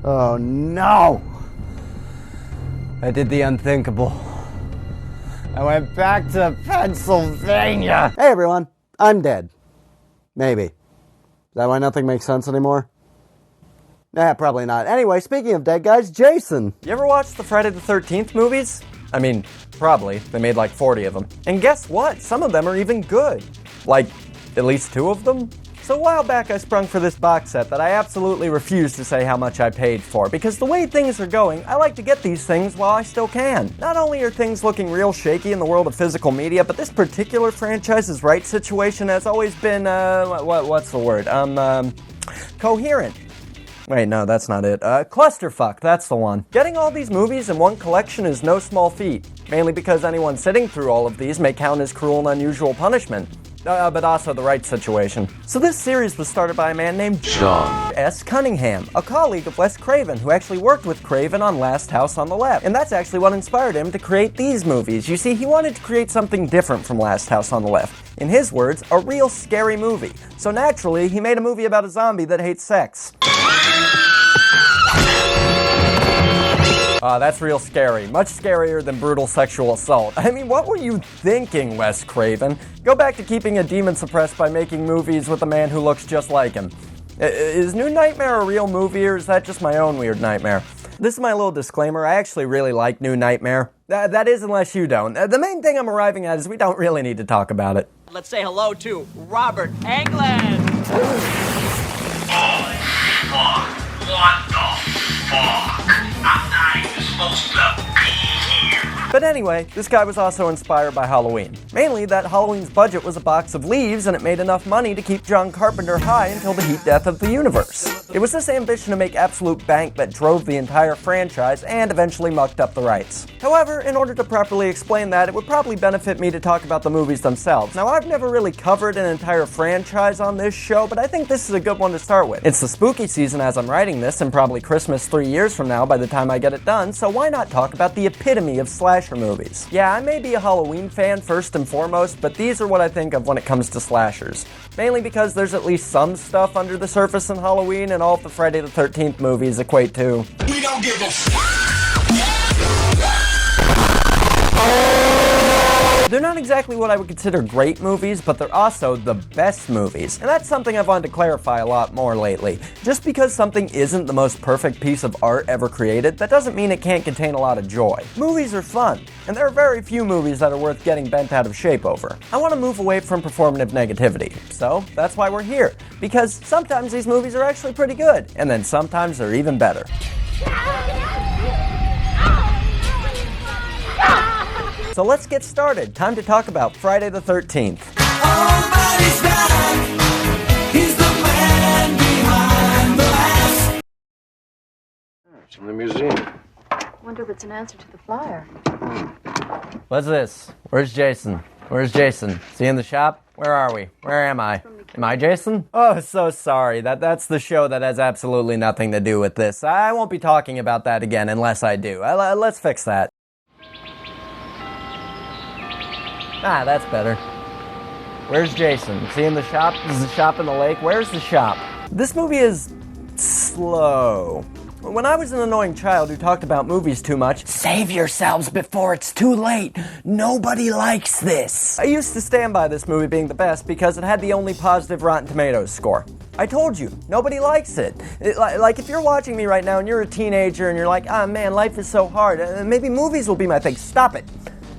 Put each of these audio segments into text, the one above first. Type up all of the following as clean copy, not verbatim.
Oh no! I did the unthinkable. I went back to Pennsylvania! Hey everyone, I'm dead. Maybe. Is that why nothing makes sense anymore? Nah, probably not. Anyway, speaking of dead guys, Jason! You ever watch the Friday the 13th movies? I mean, probably. They made like 40 of them. And guess what? Some of them are even good. Like, at least 2 of them? So a while back I sprung for this box set that I absolutely refuse to say how much I paid for, because the way things are going, I like to get these things while I still can. Not only are things looking real shaky in the world of physical media, but this particular franchise's rights situation has always been, what's the word? Coherent. Wait, no, that's not it. Clusterfuck, that's the one. Getting all these movies in one collection is no small feat, mainly because anyone sitting through all of these may count as cruel and unusual punishment. But also the right situation. So this series was started by a man named John S. Cunningham, a colleague of Wes Craven, who actually worked with Craven on Last House on the Left. And that's actually what inspired him to create these movies. You see, he wanted to create something different from Last House on the Left. In his words, a real scary movie. So naturally, he made a movie about a zombie that hates sex. That's real scary. Much scarier than brutal sexual assault. I mean, what were you thinking, Wes Craven? Go back to keeping a demon suppressed by making movies with a man who looks just like him. Is New Nightmare a real movie, or is that just my own weird nightmare? This is my little disclaimer. I actually really like New Nightmare. That is, unless you don't. The main thing I'm arriving at is we don't really need to talk about it. Let's say hello to Robert Englund. Oh, fuck. What the fuck? I'm not even supposed to be here. But anyway, this guy was also inspired by Halloween. Mainly that Halloween's budget was a box of leaves and it made enough money to keep John Carpenter high until the heat death of the universe. It was this ambition to make absolute bank that drove the entire franchise and eventually mucked up the rights. However, in order to properly explain that, it would probably benefit me to talk about the movies themselves. Now, I've never really covered an entire franchise on this show, but I think this is a good one to start with. It's the spooky season as I'm writing this, and probably Christmas 3 years from now by the time I get it done, so why not talk about the epitome of slasher movies? Yeah, I may be a Halloween fan first and foremost, but these are what I think of when it comes to slashers. Mainly because there's at least some stuff under the surface in Halloween, and all of the Friday the 13th movies equate to. We don't give a They're not exactly what I would consider great movies, but they're also the best movies. And that's something I've wanted to clarify a lot more lately. Just because something isn't the most perfect piece of art ever created, that doesn't mean it can't contain a lot of joy. Movies are fun, and there are very few movies that are worth getting bent out of shape over. I want to move away from performative negativity, so that's why we're here. Because sometimes these movies are actually pretty good, and then sometimes they're even better. So let's get started. Time to talk about Friday the 13th. Almighty's back. He's the man behind the mask. It's in the museum. Wonder if it's an answer to the flyer. What's this? Where's Jason? Where's Jason? Is he in the shop? Where are we? Where am I? Am I Jason? Oh, so sorry. That's the show that has absolutely nothing to do with this. I won't be talking about that again unless I do. Let's fix that. Ah, that's better. Where's Jason? Is he in the shop? Is the shop in the lake? Where's the shop? This movie is slow. When I was an annoying child who talked about movies too much, save yourselves before it's too late. Nobody likes this. I used to stand by this movie being the best because it had the only positive Rotten Tomatoes score. I told you, nobody likes it. Like if you're watching me right now and you're a teenager and you're like, ah man, life is so hard, maybe movies will be my thing. Stop it.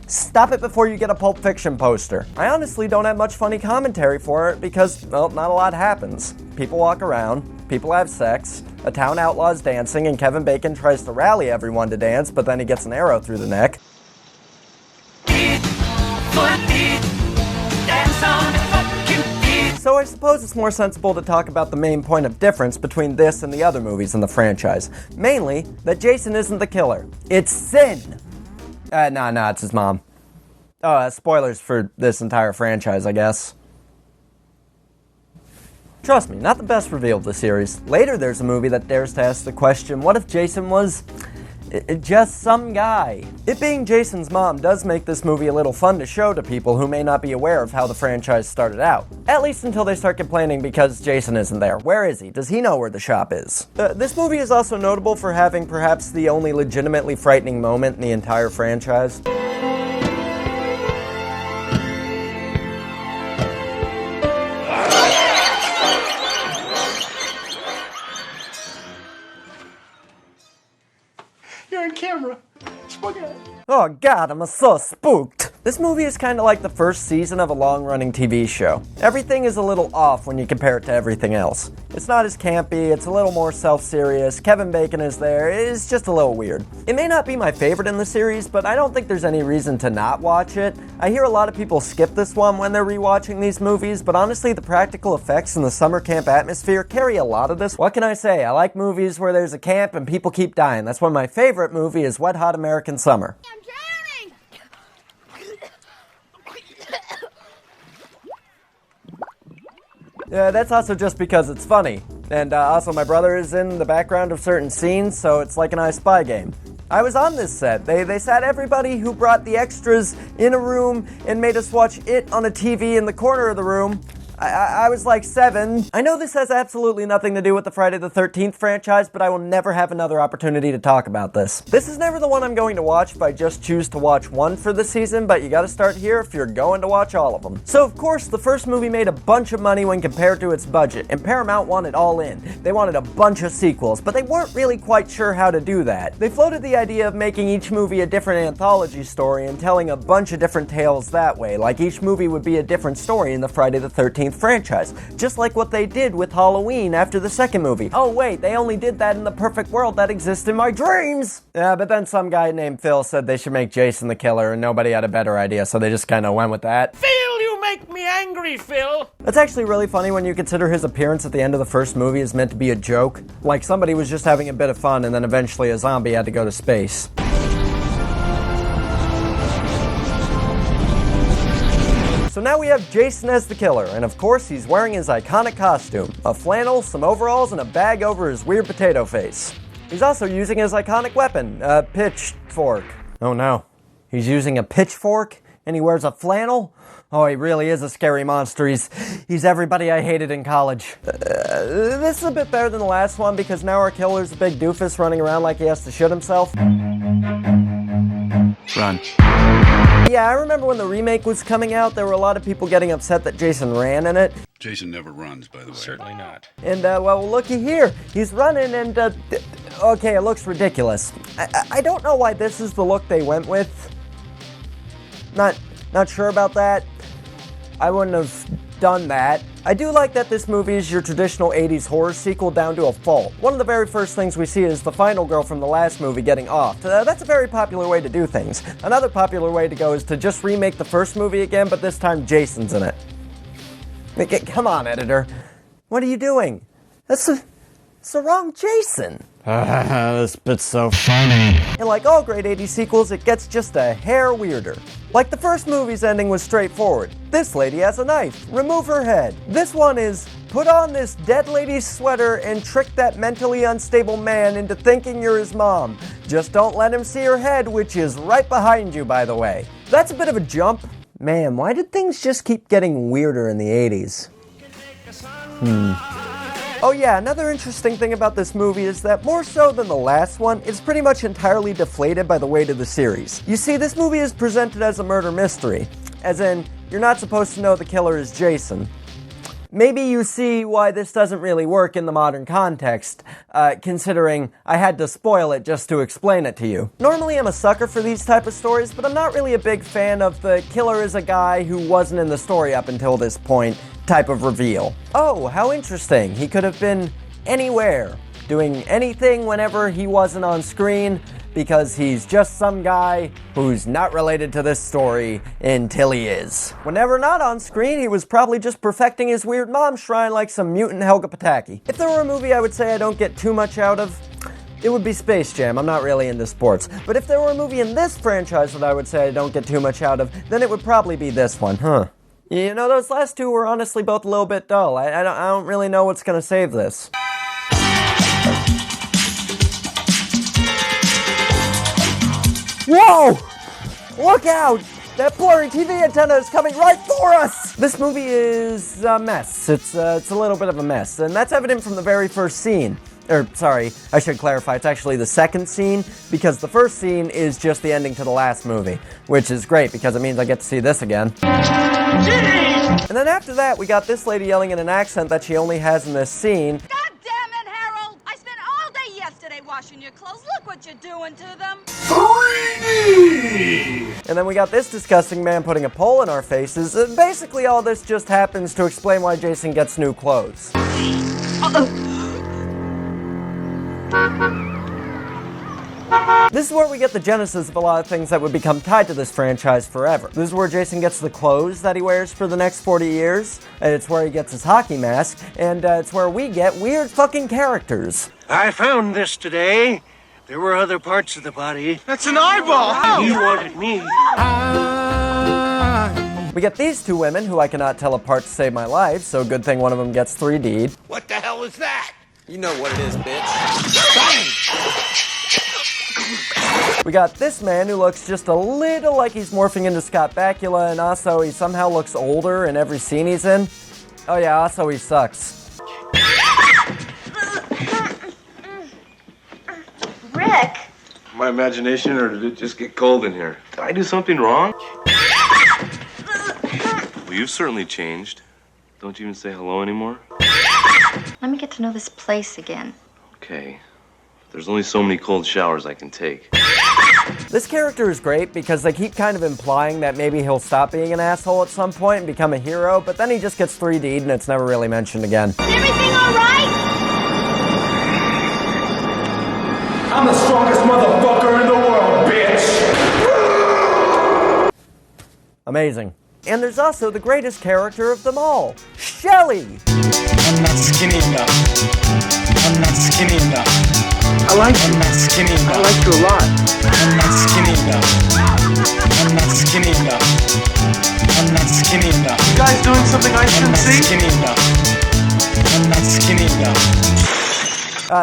Stop it before you get a Pulp Fiction poster. I honestly don't have much funny commentary for it because, well, not a lot happens. People walk around, people have sex, a town outlaws dancing, and Kevin Bacon tries to rally everyone to dance, but then he gets an arrow through the neck. So I suppose it's more sensible to talk about the main point of difference between this and the other movies in the franchise. Mainly, that Jason isn't the killer. It's Sin! Nah, it's his mom. Oh, spoilers for this entire franchise, I guess. Trust me, not the best reveal of the series. Later there's a movie that dares to ask the question, what if Jason was Just some guy. It being Jason's mom does make this movie a little fun to show to people who may not be aware of how the franchise started out. At least until they start complaining because Jason isn't there. Where is he? Does he know where the shop is? This movie is also notable for having perhaps the only legitimately frightening moment in the entire franchise. You're on camera. Oh god, I'm so spooked. This movie is kind of like the first season of a long-running TV show. Everything is a little off when you compare it to everything else. It's not as campy, it's a little more self-serious, Kevin Bacon is there, it's just a little weird. It may not be my favorite in the series, but I don't think there's any reason to not watch it. I hear a lot of people skip this one when they're rewatching these movies, but honestly the practical effects and the summer camp atmosphere carry a lot of this. What can I say? I like movies where there's a camp and people keep dying. That's why my favorite movie is Wet Hot American Summer. I'm drowning! Yeah, that's also just because it's funny. And also my brother is in the background of certain scenes, so it's like an I Spy game. I was on this set. They sat everybody who brought the extras in a room and made us watch it on a TV in the corner of the room. I was like 7. I know this has absolutely nothing to do with the Friday the 13th franchise, but I will never have another opportunity to talk about this. This is never the one I'm going to watch if I just choose to watch one for the season, but you gotta start here if you're going to watch all of them. So of course, the first movie made a bunch of money when compared to its budget, and Paramount wanted all in. They wanted a bunch of sequels, but they weren't really quite sure how to do that. They floated the idea of making each movie a different anthology story and telling a bunch of different tales that way, like each movie would be a different story in the Friday the 13th franchise, just like what they did with Halloween after the second movie. Oh wait, they only did that in the perfect world that exists in my dreams! Yeah, but then some guy named Phil said they should make Jason the killer and nobody had a better idea, so they just kinda went with that. Phil, you make me angry, Phil! That's actually really funny when you consider his appearance at the end of the first movie is meant to be a joke. Like somebody was just having a bit of fun and then eventually a zombie had to go to space. So now we have Jason as the killer, and of course he's wearing his iconic costume. A flannel, some overalls, and a bag over his weird potato face. He's also using his iconic weapon, a pitchfork. Oh no, he's using a pitchfork, and he wears a flannel? Oh, he really is a scary monster. He's everybody I hated in college. This is a bit better than the last one because now our killer's a big doofus running around like he has to shit himself. Run. Yeah, I remember when the remake was coming out, there were a lot of people getting upset that Jason ran in it. Jason never runs, by the way. Certainly not. And, well, looky here. He's running and, okay, it looks ridiculous. I don't know why this is the look they went with. Not sure about that. I wouldn't have done that. I do like that this movie is your traditional 80s horror sequel down to a fault. One of the very first things we see is the final girl from the last movie getting off. That's a very popular way to do things. Another popular way to go is to just remake the first movie again, but this time Jason's in it. Come on, editor. What are you doing? That's the wrong Jason. This bit's so funny. And like all great 80s sequels, it gets just a hair weirder. Like the first movie's ending was straightforward. This lady has a knife. Remove her head. This one is, put on this dead lady's sweater and trick that mentally unstable man into thinking you're his mom. Just don't let him see her head, which is right behind you, by the way. That's a bit of a jump. Man, why did things just keep getting weirder in the 80s? Oh yeah, another interesting thing about this movie is that more so than the last one, it's pretty much entirely deflated by the weight of the series. You see, this movie is presented as a murder mystery, as in, you're not supposed to know the killer is Jason. Maybe you see why this doesn't really work in the modern context, considering I had to spoil it just to explain it to you. Normally I'm a sucker for these type of stories, but I'm not really a big fan of the killer is a guy who wasn't in the story up until this point type of reveal. Oh, how interesting. He could have been anywhere, doing anything whenever he wasn't on screen, because he's just some guy who's not related to this story until he is. Whenever not on screen, he was probably just perfecting his weird mom shrine like some mutant Helga Pataki. If there were a movie I would say I don't get too much out of, it would be Space Jam. I'm not really into sports. But if there were a movie in this franchise that I would say I don't get too much out of, then it would probably be this one, You know, those last two were honestly both a little bit dull. I don't really know what's gonna save this. Whoa! Look out! That blurry TV antenna is coming right for us! This movie is a mess. It's a little bit of a mess, and that's evident from the very first scene. Sorry, I should clarify, it's actually the second scene, because the first scene is just the ending to the last movie, which is great, because it means I get to see this again. And then after that, we got this lady yelling in an accent that she only has in this scene. God damn it, Harold! I spent all day yesterday washing your clothes. Look what you're doing to them. 3D! And then we got this disgusting man putting a pole in our faces. Basically, all this just happens to explain why Jason gets new clothes. This is where we get the genesis of a lot of things that would become tied to this franchise forever. This is where Jason gets the clothes that he wears for the next 40 years, and it's where he gets his hockey mask, and it's where we get weird fucking characters. I found this today. There were other parts of the body. That's an eyeball! He wanted me. We get these two women who I cannot tell apart to save my life, so good thing one of them gets 3D'd. What the hell is that? You know what it is, bitch. We got this man who looks just a little like he's morphing into Scott Bakula, and also he somehow looks older in every scene he's in. Oh yeah, also he sucks. Rick! My imagination, or did it just get cold in here? Did I do something wrong? Well, you've certainly changed. Don't you even say hello anymore? Let me get to know this place again. Okay. There's only so many cold showers I can take. This character is great because they keep kind of implying that maybe he'll stop being an asshole at some point and become a hero, but then he just gets 3D'd and it's never really mentioned again. Is everything all right? I'm the strongest motherfucker in the world, bitch! Amazing. And there's also the greatest character of them all, Shelly! I'm not skinny enough. I'm not skinny enough. I like you. I'm not skinny enough. I like you a lot. I'm not skinny enough. I'm not skinny enough. I'm not skinny enough. You guys doing something I I'm shouldn't not see? skinny enough. I'm not skinny enough.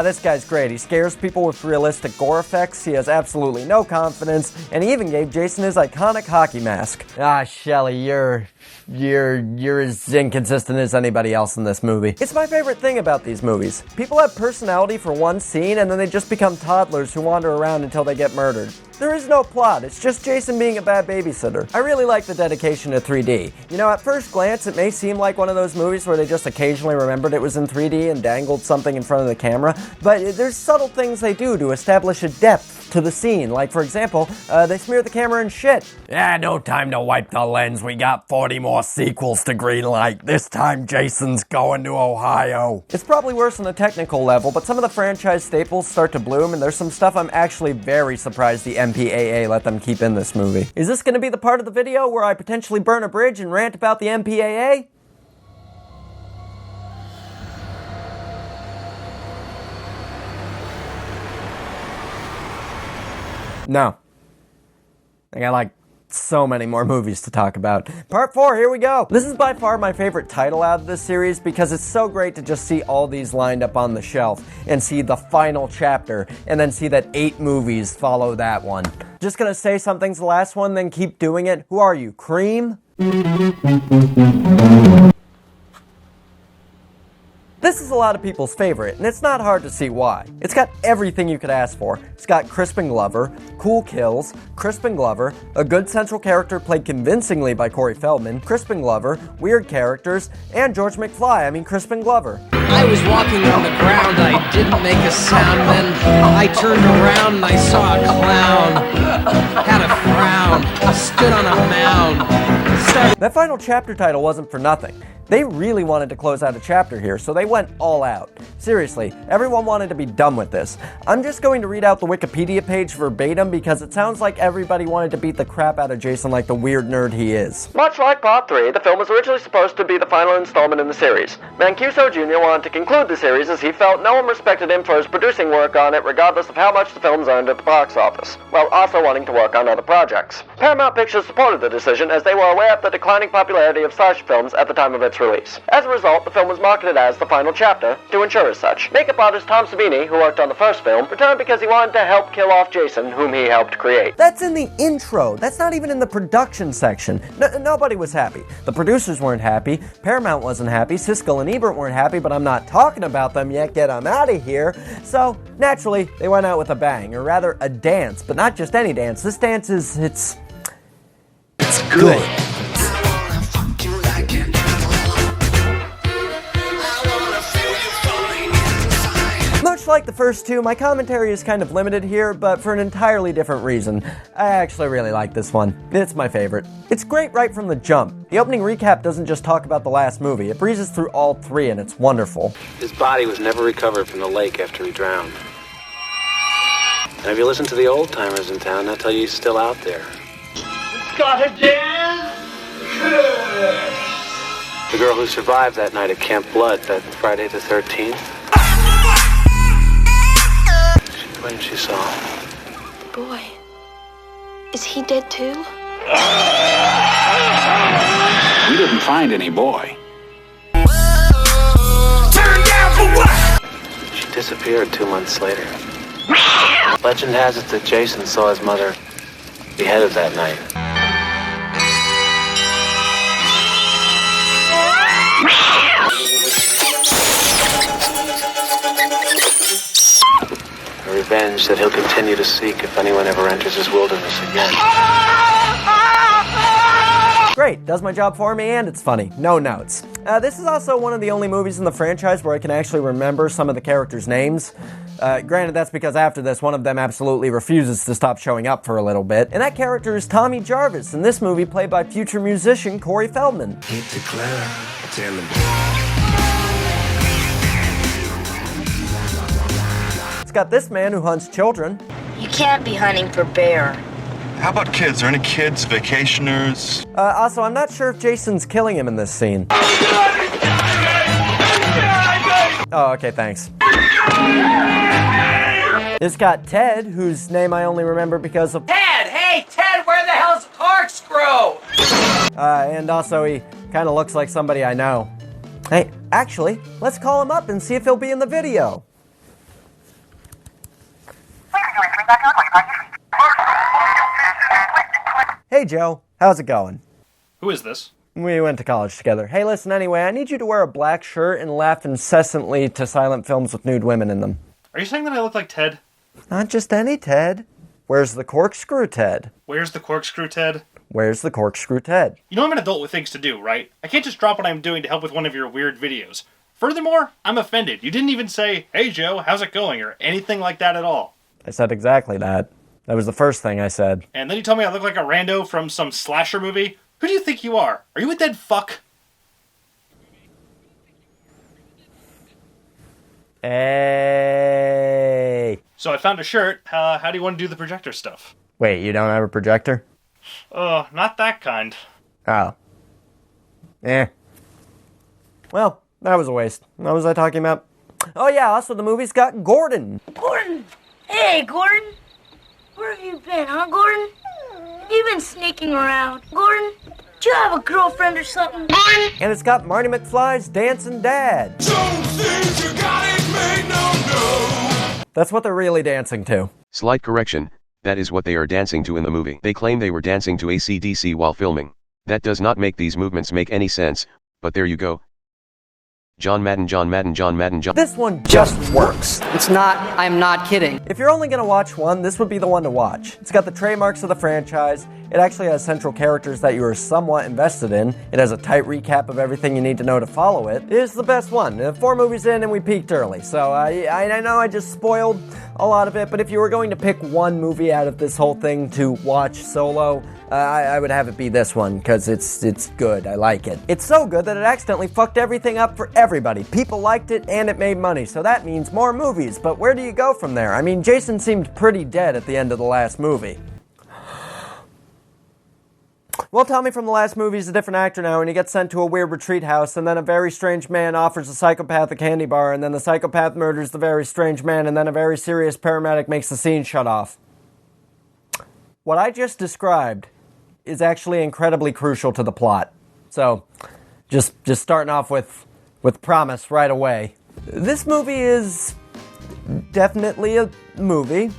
This guy's great. He scares people with realistic gore effects, he has absolutely no confidence, and he even gave Jason his iconic hockey mask. Shelly, you're as inconsistent as anybody else in this movie. It's my favorite thing about these movies. People have personality for one scene, and then they just become toddlers who wander around until they get murdered. There is no plot, it's just Jason being a bad babysitter. I really like the dedication to 3D. You know, at first glance, it may seem like one of those movies where they just occasionally remembered it was in 3D and dangled something in front of the camera, but there's subtle things they do to establish a depth to the scene. Like, for example, they smear the camera in shit. Yeah, no time to wipe the lens. We got 40 more sequels to greenlight. This time, Jason's going to Ohio. It's probably worse on a technical level, but some of the franchise staples start to bloom, and there's some stuff I'm actually very surprised the MPAA let them keep in this movie. Is this going to be the part of the video where I potentially burn a bridge and rant about the MPAA? No. I got like so many more movies to talk about. Part 4, here we go. This is by far my favorite title out of this series because it's so great to just see all these lined up on the shelf and see the final chapter and then see that 8 movies follow that one. Just gonna say something's the last one, then keep doing it. Who are you, Cream? This is a lot of people's favorite, and it's not hard to see why. It's got everything you could ask for. It's got Crispin Glover, cool kills, Crispin Glover, a good central character played convincingly by Corey Feldman, Crispin Glover, weird characters, and George McFly, Crispin Glover. I was walking on the ground, I didn't make a sound, then I turned around and I saw a clown. Had a frown, stood on a mound. That final chapter title wasn't for nothing. They really wanted to close out a chapter here, so they went all out. Seriously, everyone wanted to be done with this. I'm just going to read out the Wikipedia page verbatim because it sounds like everybody wanted to beat the crap out of Jason like the weird nerd he is. Much like Part 3, the film was originally supposed to be the final installment in the series. Mancuso Jr. wanted to conclude the series as he felt no one respected him for his producing work on it regardless of how much the films earned at the box office, while also wanting to work on other projects. Paramount Pictures supported the decision as they were aware of the decline declining popularity of slash films at the time of its release. As a result, the film was marketed as the final chapter to ensure as such. Makeup artist Tom Savini, who worked on the first film, returned because he wanted to help kill off Jason, whom he helped create. That's in the intro. That's not even in the production section. Nobody was happy. The producers weren't happy. Paramount wasn't happy. Siskel and Ebert weren't happy, but I'm not talking about them yet. Get them out of here. So, naturally, they went out with a bang, or rather a dance, but not just any dance. This dance is, it's good. Much like the first two, my commentary is kind of limited here, but for an entirely different reason. I actually really like this one. It's my favorite. It's great right from the jump. The opening recap doesn't just talk about the last movie, it breezes through all three, and it's wonderful. His body was never recovered from the lake after he drowned. And if you listen to the old-timers in town, they'll tell you he's still out there. Got it, Dan? The girl who survived that night at Camp Blood, that Friday the 13th. She claimed she saw him. Boy, is he dead too? We didn't find any boy. Turn down for what? She disappeared 2 months later. Legend has it that Jason saw his mother beheaded that night. A revenge that he'll continue to seek if anyone ever enters his wilderness again. Great, does my job for me, and it's funny. No notes. This is also one of the only movies in the franchise where I can actually remember some of the characters' names. Granted, that's because after this, one of them absolutely refuses to stop showing up for a little bit. And that character is Tommy Jarvis, in this movie played by future musician Corey Feldman. It's got this man who hunts children. You can't be hunting for bear. How about kids? Are any kids vacationers? Also, I'm not sure if Jason's killing him in this scene. Oh, okay, thanks. It's got Ted, whose name I only remember because of... Ted! Hey, Ted, where the hell's corkscrew? And also, he kind of looks like somebody I know. Hey, actually, let's call him up and see if he'll be in the video. Hey, Joe. How's it going? Who is this? We went to college together. Hey, listen, anyway, I need you to wear a black shirt and laugh incessantly to silent films with nude women in them. Are you saying that I look like Ted? Not just any Ted. Where's the corkscrew Ted? Where's the corkscrew Ted? Where's the corkscrew Ted? You know I'm an adult with things to do, right? I can't just drop what I'm doing to help with one of your weird videos. Furthermore, I'm offended. You didn't even say, hey Joe, how's it going, or anything like that at all. I said exactly that. That was the first thing I said. And then you tell me I look like a rando from some slasher movie? Who do you think you are? Are you a dead fuck? Hey. So I found a shirt. How do you want to do the projector stuff? Wait, you don't have a projector? Not that kind. Oh. Well, that was a waste. What was I talking about? Oh yeah, also the movie's got Gordon. Gordon! Hey, Gordon! Where have you been, huh, Gordon? Have you been sneaking around? Gordon, do you have a girlfriend or something? Gordon! And it's got Marty McFly's dancing dad. Don't think you got it made, no. That's what they're really dancing to. Slight correction, that is what they are dancing to in the movie. They claim they were dancing to AC/DC while filming. That does not make these movements make any sense, but there you go. John Madden. This one just works. It's not, I'm not kidding. If you're only gonna watch one, this would be the one to watch. It's got the trademarks of the franchise. It actually has central characters that you are somewhat invested in. It has a tight recap of everything you need to know to follow it. It is the best one. 4 movies in and we peaked early, so I know I just spoiled a lot of it, but if you were going to pick one movie out of this whole thing to watch solo, I would have it be this one, because it's good. I like it. It's so good that it accidentally fucked everything up for everybody. People liked it, and it made money, so that means more movies. But where do you go from there? I mean, Jason seemed pretty dead at the end of the last movie. Well, Tommy from the last movie is a different actor now, and he gets sent to a weird retreat house, and then a very strange man offers a psychopath a candy bar, and then the psychopath murders the very strange man, and then a very serious paramedic makes the scene shut off. What I just described is actually incredibly crucial to the plot. So, just starting off with promise right away. This movie is definitely a movie.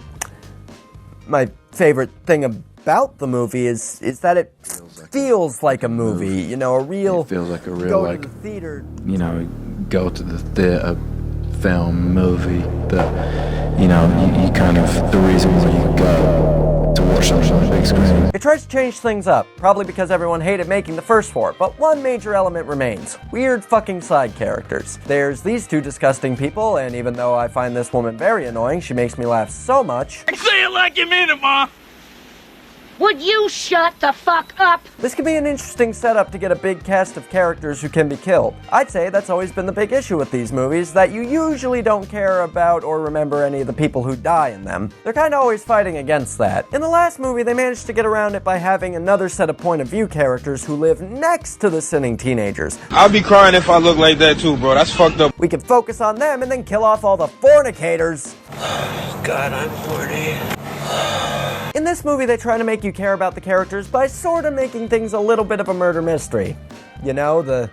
My favorite thing about the movie is that it feels like a movie. You know, a real. It feels like a real, go like, to the theater. You know, go to the theater, film, movie. That, you know, you kind of the reason why you go to watch something on the big screen. It tries to change things up, probably because everyone hated making the first four, but one major element remains. Weird fucking side characters. There's these two disgusting people, and even though I find this woman very annoying, she makes me laugh so much. Say it like you mean it, Ma! Would you shut the fuck up? This could be an interesting setup to get a big cast of characters who can be killed. I'd say that's always been the big issue with these movies, that you usually don't care about or remember any of the people who die in them. They're kinda always fighting against that. In the last movie, they managed to get around it by having another set of point of view characters who live next to the sinning teenagers. I'll be crying if I look like that too, bro. That's fucked up. We could focus on them and then kill off all the fornicators. God, I'm horny. In this movie, they try to make you care about the characters by sort of making things a little bit of a murder mystery. You know, the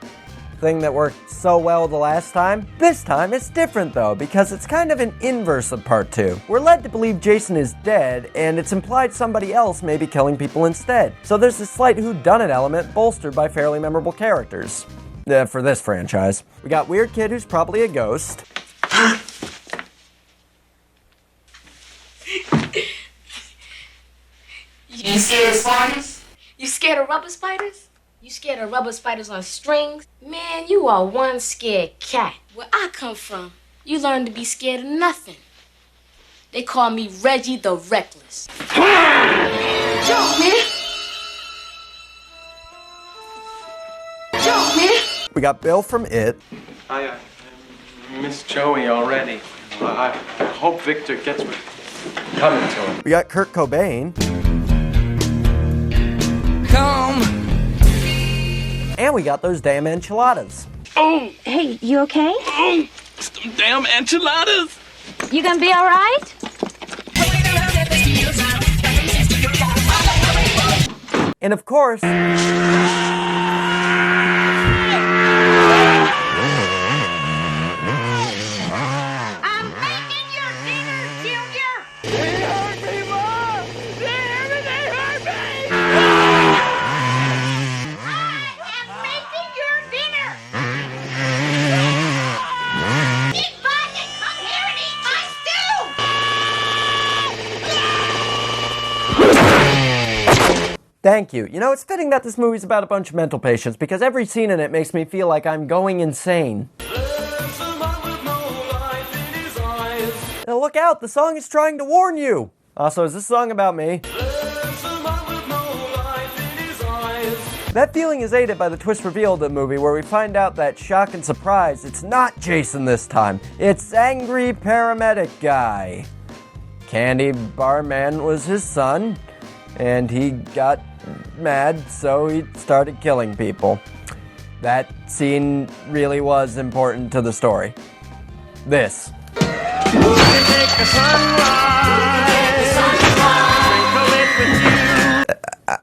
thing that worked so well the last time? This time, it's different though, because it's kind of an inverse of part 2. We're led to believe Jason is dead, and it's implied somebody else may be killing people instead. So there's this slight whodunit element bolstered by fairly memorable characters. For this franchise. We got Weird Kid, who's probably a ghost. You scared of spiders? You scared of rubber spiders? You scared of rubber spiders on strings? Man, you are one scared cat. Where I come from, you learn to be scared of nothing. They call me Reggie the Reckless. Jump, man! Jump, man! We got Bill from It. I miss Joey already. I hope Victor gets what coming to him. We got Kurt Cobain. Come. And we got those damn enchiladas. Oh, hey, you okay? Oh, some damn enchiladas. You gonna be all right? And of course... Thank you. You know, it's fitting that this movie's about a bunch of mental patients, because every scene in it makes me feel like I'm going insane. Now look out, the song is trying to warn you! Also, is this song about me? That feeling is aided by the twist revealed in the movie, where we find out that, shock and surprise, it's not Jason this time. It's angry paramedic guy. Candy Bar Man was his son, and he got mad, so he started killing people. That scene really was important to the story. This.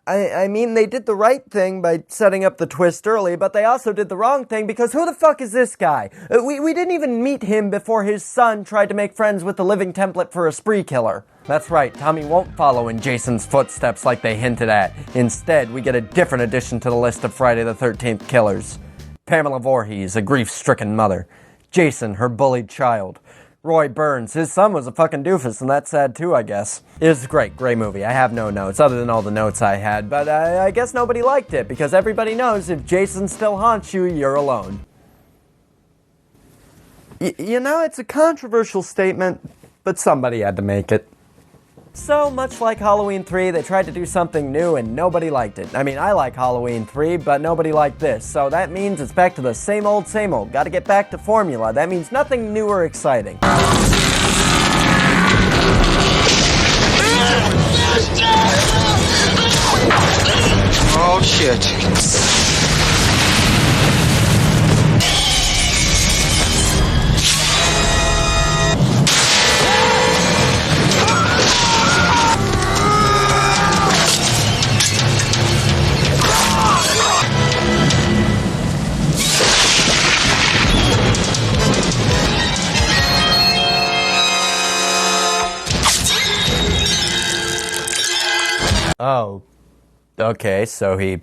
I mean, they did the right thing by setting up the twist early, but they also did the wrong thing, because who the fuck is this guy? We didn't even meet him before his son tried to make friends with the living template for a spree killer. That's right, Tommy won't follow in Jason's footsteps like they hinted at. Instead, we get a different addition to the list of Friday the 13th killers. Pamela Voorhees, a grief-stricken mother. Jason, her bullied child. Roy Burns, his son was a fucking doofus, and that's sad too, I guess. It was a great movie. I have no notes, other than all the notes I had, but I guess nobody liked it, because everybody knows if Jason still haunts you, you're alone. You know, it's a controversial statement, but somebody had to make it. So, much like Halloween 3, they tried to do something new and nobody liked it. I mean, I like Halloween 3, but nobody liked this. So that means it's back to the same old, same old. Gotta get back to formula. That means nothing new or exciting. Oh, shit. Oh, okay, so he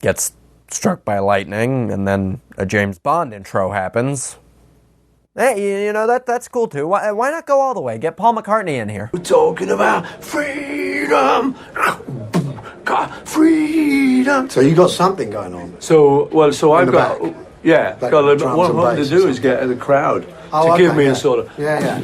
gets struck by lightning, and then a James Bond intro happens. Hey, you know, that's cool too. Why not go all the way? Get Paul McCartney in here. We're talking about freedom. Freedom. So you got something going on. So I've got, back. Yeah. Like Got drums what I'm and hoping to bass do or is get the crowd Oh, to give okay, me yeah. a sort of Yeah.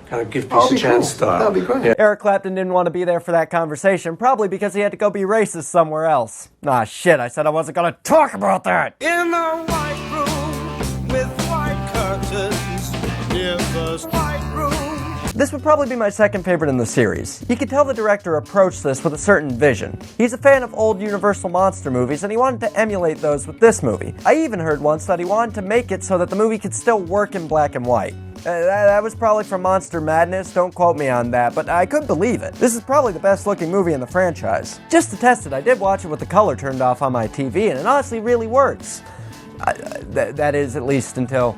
kind of give Oh, peace a that'd be chance cool. style. That'd be great. Yeah. Eric Clapton didn't want to be there for that conversation, probably because he had to go be racist somewhere else. Nah, shit, I said I wasn't gonna talk about that! In the white room with white curtains, near the white room. This would probably be my second favorite in the series. You could tell the director approached this with a certain vision. He's a fan of old Universal monster movies, and he wanted to emulate those with this movie. I even heard once that he wanted to make it so that the movie could still work in black and white. That was probably from Monster Madness, don't quote me on that, but I couldn't believe it. This is probably the best looking movie in the franchise. Just to test it, I did watch it with the color turned off on my TV, and it honestly really works. That is, at least until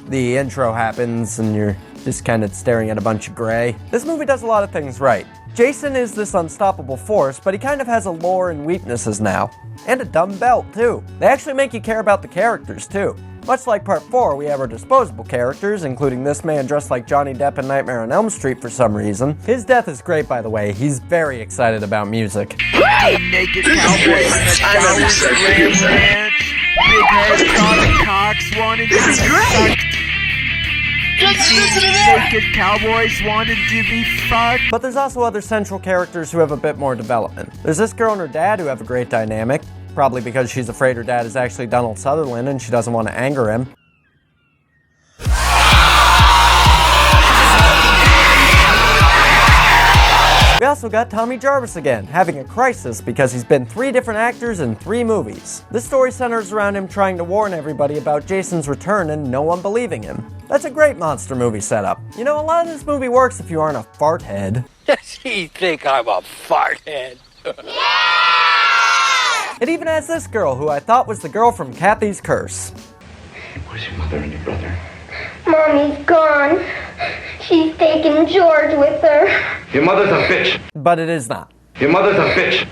the intro happens and you're just kind of staring at a bunch of gray. This movie does a lot of things right. Jason is this unstoppable force, but he kind of has a lore and weaknesses now. And a dumb belt, too. They actually make you care about the characters, too. Much like Part 4, we have our disposable characters, including this man dressed like Johnny Depp in Nightmare on Elm Street for some reason. His death is great, by the way. He's very excited about music. Naked cowboys in the showers at Ram Ranch. Big head comic cocks wanted to be sucked. Naked cowboys wanted to be fucked. But there's also other central characters who have a bit more development. There's this girl and her dad who have a great dynamic, probably because she's afraid her dad is actually Donald Sutherland and she doesn't want to anger him. We also got Tommy Jarvis again, having a crisis because he's been 3 different actors in 3 movies. This story centers around him trying to warn everybody about Jason's return and no one believing him. That's a great monster movie setup. You know, a lot of this movie works if you aren't a fart head. Does he think I'm a fart head? It even has this girl, who I thought was the girl from Kathy's Curse. Where's your mother and your brother? Mommy's gone. She's taken George with her. Your mother's a bitch. But it is not. Your mother's a bitch.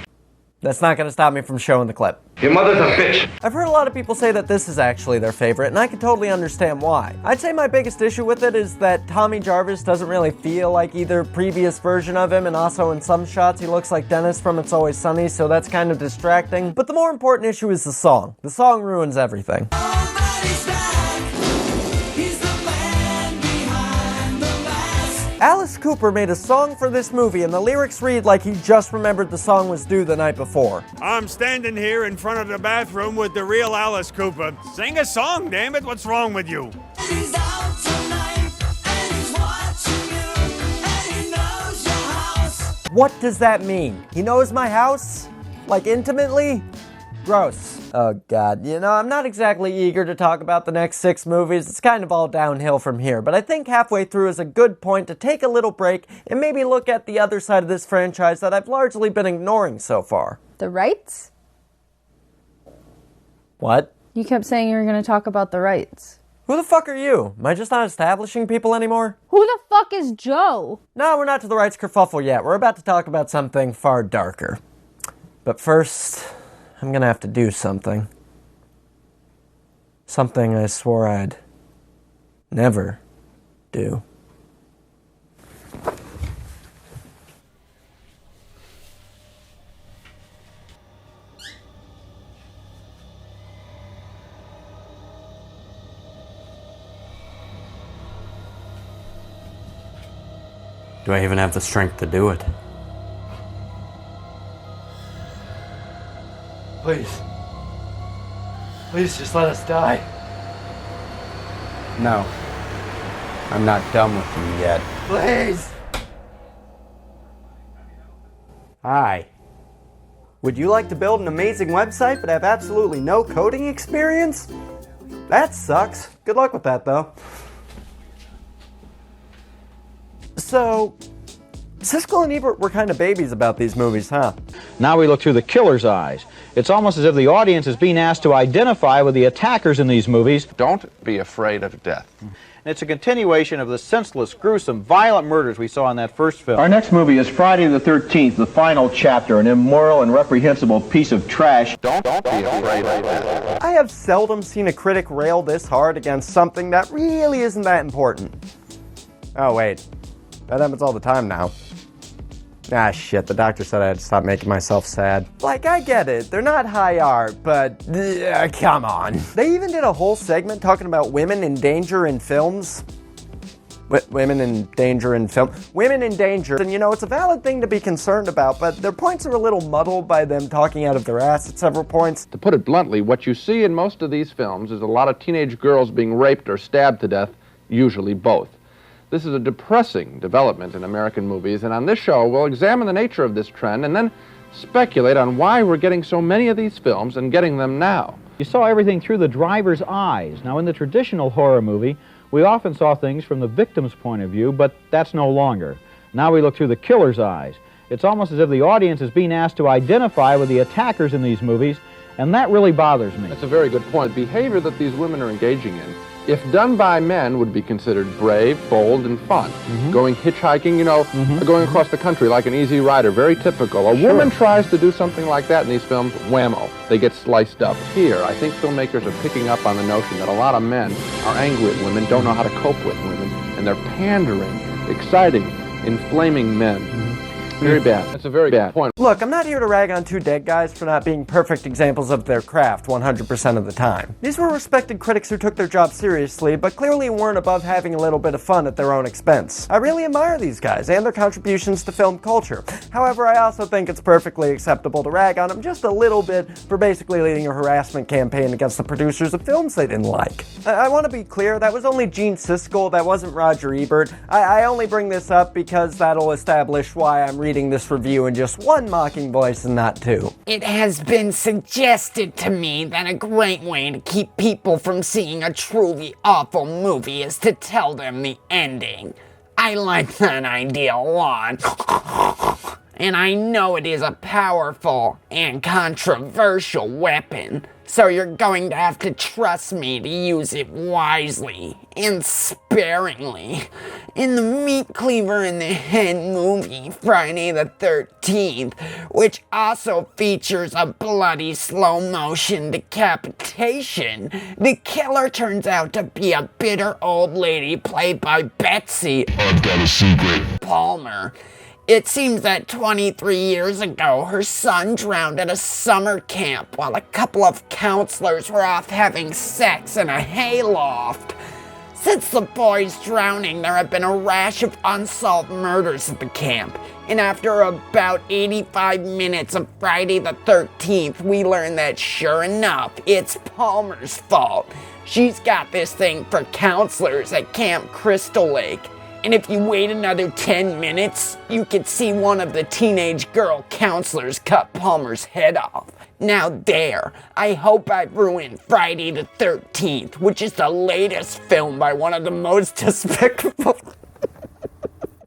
That's not going to stop me from showing the clip. Your mother's a bitch. I've heard a lot of people say that this is actually their favorite, and I can totally understand why. I'd say my biggest issue with it is that Tommy Jarvis doesn't really feel like either previous version of him, and also in some shots he looks like Dennis from It's Always Sunny, so that's kind of distracting. But the more important issue is the song. The song ruins everything. Alice Cooper made a song for this movie, and the lyrics read like he just remembered the song was due the night before. I'm standing here in front of the bathroom with the real Alice Cooper. Sing a song, damn it. What's wrong with you? He's out tonight, and he's watching you, and he knows your house. What does that mean? He knows my house? Like intimately? Gross. Oh god, you know, I'm not exactly eager to talk about the next 6 movies. It's kind of all downhill from here, but I think halfway through is a good point to take a little break and maybe look at the other side of this franchise that I've largely been ignoring so far. The rights? What? You kept saying you were going to talk about the rights. Who the fuck are you? Am I just not establishing people anymore? Who the fuck is Joe? No, we're not to the rights kerfuffle yet. We're about to talk about something far darker. But first, I'm gonna have to do something. Something I swore I'd never do. Do I even have the strength to do it? Please. Please just let us die. No. I'm not done with you yet. Please! Hi. Would you like to build an amazing website but have absolutely no coding experience? That sucks. Good luck with that, though. So, Siskel and Ebert were kind of babies about these movies, huh? Now we look through the killer's eyes. It's almost as if the audience is being asked to identify with the attackers in these movies. Don't be afraid of death. It's a continuation of the senseless, gruesome, violent murders we saw in that first film. Our next movie is Friday the 13th, the final chapter, an immoral and reprehensible piece of trash. Don't be afraid of that. I have seldom seen a critic rail this hard against something that really isn't that important. Oh wait, that happens all the time now. Ah shit, the doctor said I had to stop making myself sad. Like, I get it, they're not high art, but come on. They even did a whole segment talking about women in danger in films. Women in danger in film. Women in danger. And you know, it's a valid thing to be concerned about, but their points are a little muddled by them talking out of their ass at several points. To put it bluntly, what you see in most of these films is a lot of teenage girls being raped or stabbed to death, usually both. This is a depressing development in American movies, and on this show, we'll examine the nature of this trend and then speculate on why we're getting so many of these films and getting them now. You saw everything through the driver's eyes. Now, in the traditional horror movie, we often saw things from the victim's point of view, but that's no longer. Now we look through the killer's eyes. It's almost as if the audience is being asked to identify with the attackers in these movies, and that really bothers me. That's a very good point. Behavior that these women are engaging in, if done by men, would be considered brave, bold, and fun. Going hitchhiking, you know, going across the country like an easy rider, very typical. A woman tries to do something like that in these films, whammo, they get sliced up. Here, I think filmmakers are picking up on the notion that a lot of men are angry at women, don't know how to cope with women, and they're pandering, exciting, inflaming men. Very bad. That's a very bad point. Look, I'm not here to rag on two dead guys for not being perfect examples of their craft 100% of the time. These were respected critics who took their job seriously, but clearly weren't above having a little bit of fun at their own expense. I really admire these guys and their contributions to film culture. However, I also think it's perfectly acceptable to rag on them just a little bit for basically leading a harassment campaign against the producers of films they didn't like. I want to be clear, that was only Gene Siskel, that wasn't Roger Ebert. I only bring this up because that'll establish why I'm reading this review in just one mocking voice and not two. It has been suggested to me that a great way to keep people from seeing a truly awful movie is to tell them the ending. I like that idea a lot. And I know it is a powerful and controversial weapon, so you're going to have to trust me to use it wisely and sparingly. In the Meat Cleaver in the Head movie, Friday the 13th, which also features a bloody slow-motion decapitation, the killer turns out to be a bitter old lady played by Betsy I've got a secret. Palmer. It seems that 23 years ago, her son drowned at a summer camp while a couple of counselors were off having sex in a hayloft. Since the boy's drowning, there have been a rash of unsolved murders at the camp. And after about 85 minutes of Friday the 13th, we learn that sure enough, it's Palmer's fault. She's got this thing for counselors at Camp Crystal Lake. And if you wait another 10 minutes, you could see one of the teenage girl counselors cut Palmer's head off. Now there, I hope I've ruined Friday the 13th, which is the latest film by one of the most despicable...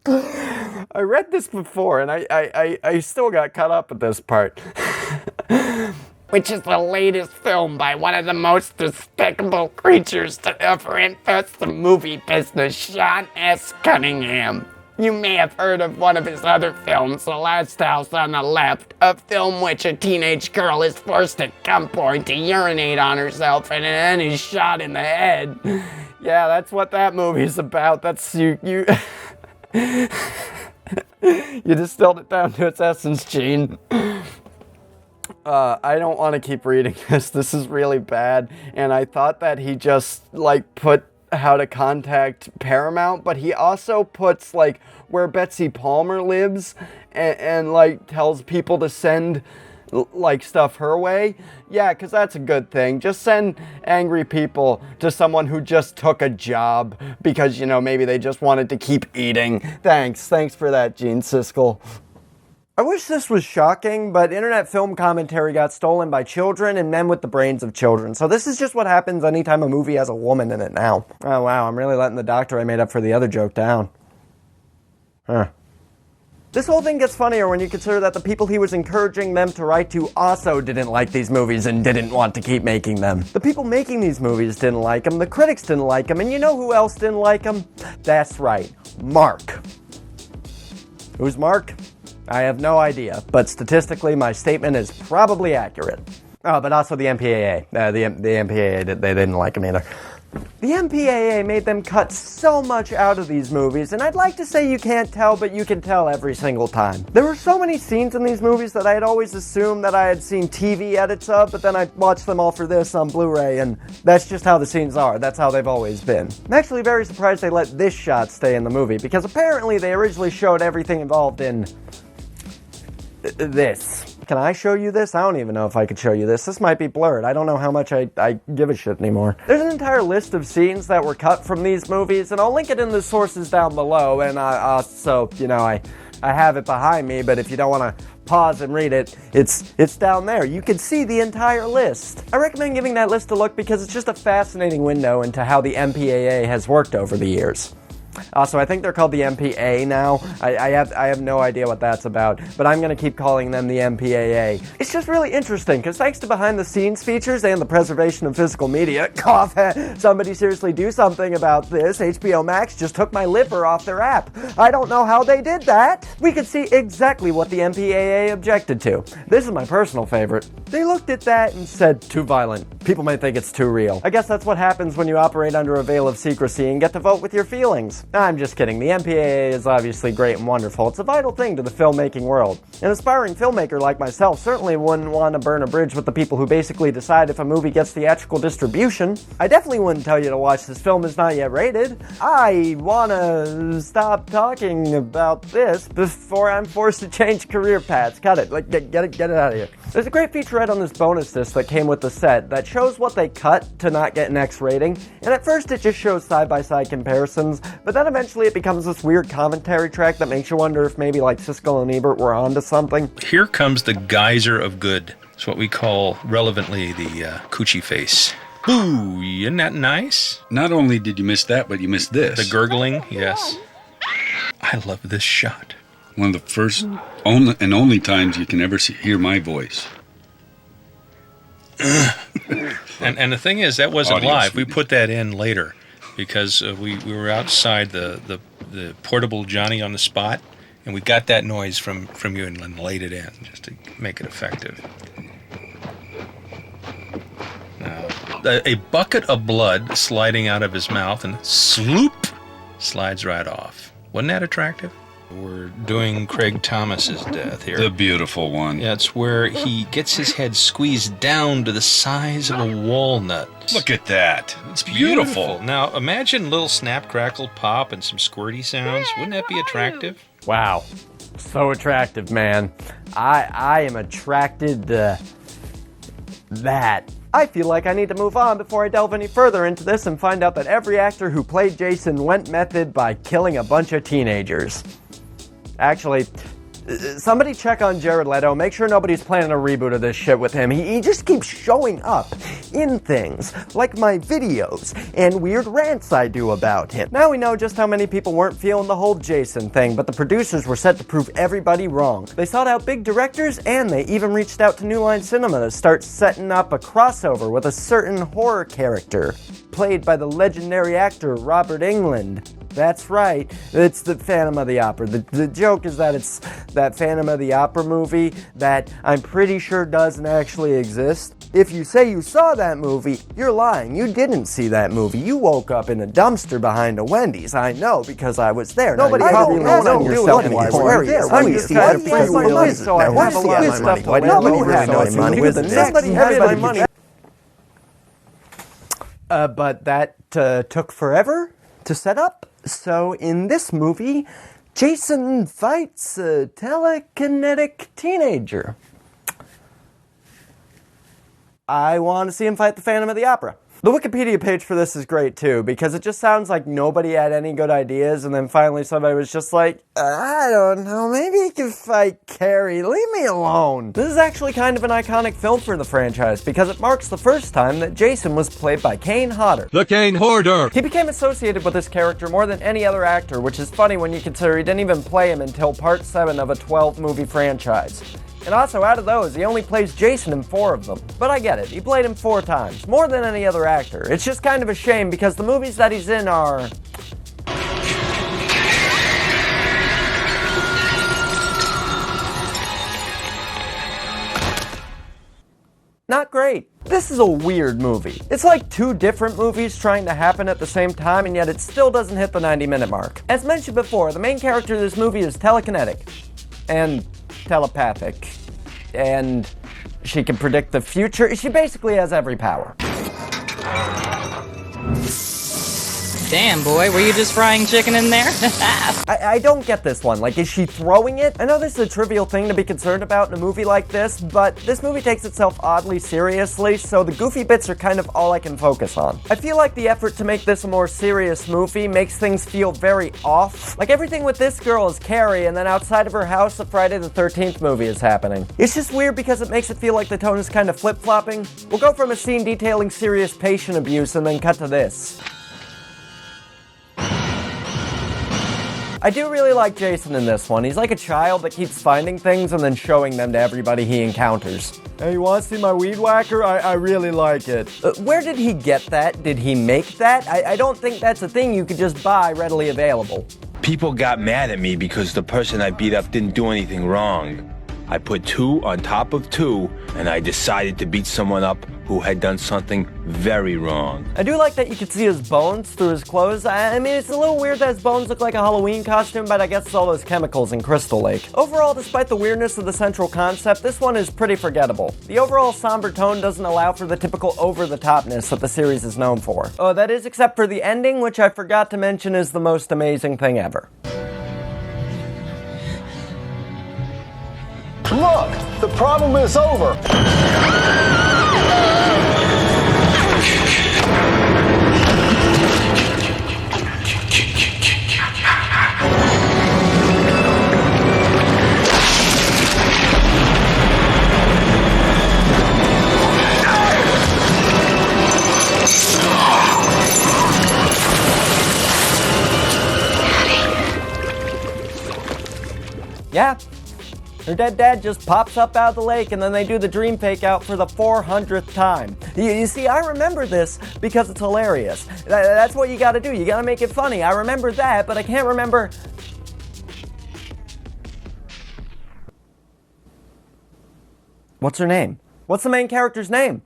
I read this before and I still got caught up at this part. Which is the latest film by one of the most despicable creatures to ever infest the movie business, Sean S. Cunningham. You may have heard of one of his other films, The Last House on the Left, a film which a teenage girl is forced at gunpoint to urinate on herself and then is shot in the head. Yeah, that's what that movie's about. That's you you distilled it down to its essence, Gene. I don't want to keep reading this. This is really bad. And I thought that he just, like, put how to contact Paramount, but he also puts, like, where Betsy Palmer lives and like, tells people to send, like, stuff her way. Yeah, because that's a good thing. Just send angry people to someone who just took a job because, you know, maybe they just wanted to keep eating. Thanks for that, Gene Siskel. I wish this was shocking, but internet film commentary got stolen by children and men with the brains of children. So this is just what happens anytime a movie has a woman in it now. Oh wow, I'm really letting the doctor I made up for the other joke down. Huh. This whole thing gets funnier when you consider that the people he was encouraging them to write to also didn't like these movies and didn't want to keep making them. The people making these movies didn't like them, the critics didn't like them, and you know who else didn't like them? That's right, Mark. Who's Mark? I have no idea, but statistically my statement is probably accurate. Oh, but also the MPAA. The MPAA, they didn't like him either. The MPAA made them cut so much out of these movies, and I'd like to say you can't tell, but you can tell every single time. There were so many scenes in these movies that I had always assumed that I had seen TV edits of, but then I watched them all for this on Blu-ray, and that's just how the scenes are. That's how they've always been. I'm actually very surprised they let this shot stay in the movie, because apparently they originally showed everything involved in this. Can I show you this? I don't even know if I could show you this. This might be blurred. I don't know how much I give a shit anymore. There's an entire list of scenes that were cut from these movies, and I'll link it in the sources down below, and so, you know, I have it behind me, but if you don't want to pause and read it, it's down there. You can see the entire list. I recommend giving that list a look because it's just a fascinating window into how the MPAA has worked over the years. So I think they're called the MPA now. I have no idea what that's about, but I'm going to keep calling them the MPAA. It's just really interesting, because thanks to behind-the-scenes features and the preservation of physical media, cough, somebody seriously do something about this. HBO Max just took my liver off their app. I don't know how they did that. We could see exactly what the MPAA objected to. This is my personal favorite. They looked at that and said, too violent. People might think it's too real. I guess that's what happens when you operate under a veil of secrecy and get to vote with your feelings. I'm just kidding. The MPAA is obviously great and wonderful. It's a vital thing to the filmmaking world. An aspiring filmmaker like myself certainly wouldn't want to burn a bridge with the people who basically decide if a movie gets theatrical distribution. I definitely wouldn't tell you to watch this film is not yet rated. I want to stop talking about this before I'm forced to change career paths. Cut it. Like, get it out of here. There's a great featurette on this bonus disc that came with the set that shows what they cut to not get an X rating, and at first it just shows side-by-side comparisons, but then eventually it becomes this weird commentary track that makes you wonder if maybe like Siskel and Ebert were onto something. Here comes the geyser of good. It's what we call relevantly the coochie face. Boo! Isn't that nice? Not only did you miss that, but you missed this. The gurgling, yes. I love this shot. One of the first and only times you can ever hear my voice. and the thing is, that wasn't Audience live. We meeting. put that in later because we were outside the portable Johnny on the spot, and we got that noise from you and laid it in just to make it effective. Now, a bucket of blood sliding out of his mouth and sloop slides right off. Wasn't that attractive? We're doing Craig Thomas's death here. The beautiful one. Yeah, it's where he gets his head squeezed down to the size of a walnut. Look at that. It's beautiful. Now, imagine little snap, crackle, pop, and some squirty sounds. Wouldn't that be attractive? Wow. So attractive, man. I am attracted to that. I feel like I need to move on before I delve any further into this and find out that every actor who played Jason went method by killing a bunch of teenagers. Actually, somebody check on Jared Leto. Make sure nobody's planning a reboot of this shit with him. He just keeps showing up in things, like my videos and weird rants I do about him. Now we know just how many people weren't feeling the whole Jason thing, but the producers were set to prove everybody wrong. They sought out big directors, and they even reached out to New Line Cinema to start setting up a crossover with a certain horror character, played by the legendary actor Robert Englund. That's right, it's the Phantom of the Opera. The joke is that it's that Phantom of the Opera movie that I'm pretty sure doesn't actually exist. If you say you saw that movie, you're lying. You didn't see that movie. You woke up in a dumpster behind a Wendy's. I know, because I was there. Nobody probably knows on yourself anymore. I'm just kind of free with money, so I have a lot of stuff. Nobody really knows money. Nobody has my money. But that took forever to set up. So in this movie, Jason fights a telekinetic teenager. I want to see him fight the Phantom of the Opera. The Wikipedia page for this is great too, because it just sounds like nobody had any good ideas, and then finally somebody was just like, I don't know, maybe he can fight Carrie, leave me alone. This is actually kind of an iconic film for the franchise, because it marks the first time that Jason was played by Kane Hodder. The Kane Hoarder! He became associated with this character more than any other actor, which is funny when you consider he didn't even play him until part 7 of a 12-movie franchise. And also, out of those, he only plays Jason in 4 of them. But I get it, he played him 4 times, more than any other actor. It's just kind of a shame because the movies that he's in are... not great. This is a weird movie. It's like 2 different movies trying to happen at the same time, and yet it still doesn't hit the 90-minute mark. As mentioned before, the main character of this movie is telekinetic. And telepathic. And she can predict the future. She basically has every power. Damn, boy, were you just frying chicken in there? I don't get this one. Like, is she throwing it? I know this is a trivial thing to be concerned about in a movie like this, but this movie takes itself oddly seriously, so the goofy bits are kind of all I can focus on. I feel like the effort to make this a more serious movie makes things feel very off. Like, everything with this girl is Carrie, and then outside of her house, a Friday the 13th movie is happening. It's just weird because it makes it feel like the tone is kind of flip-flopping. We'll go from a scene detailing serious patient abuse and then cut to this. I do really like Jason in this one. He's like a child that keeps finding things and then showing them to everybody he encounters. Hey, you want to see my weed whacker? I really like it. Where did he get that? Did he make that? I don't think that's a thing you could just buy readily available. People got mad at me because the person I beat up didn't do anything wrong. I put 2 on top of 2, and I decided to beat someone up who had done something very wrong. I do like that you can see his bones through his clothes. I mean, it's a little weird that his bones look like a Halloween costume, but I guess it's all those chemicals in Crystal Lake. Overall, despite the weirdness of the central concept, this one is pretty forgettable. The overall somber tone doesn't allow for the typical over-the-topness that the series is known for. Oh, that is except for the ending, which I forgot to mention is the most amazing thing ever. Look, the problem is over. Yeah. Her dead dad just pops up out of the lake and then they do the dream fake out for the 400th time. You see, I remember this because it's hilarious. That's what you gotta do. You gotta make it funny. I remember that, but I can't remember... What's her name? What's the main character's name?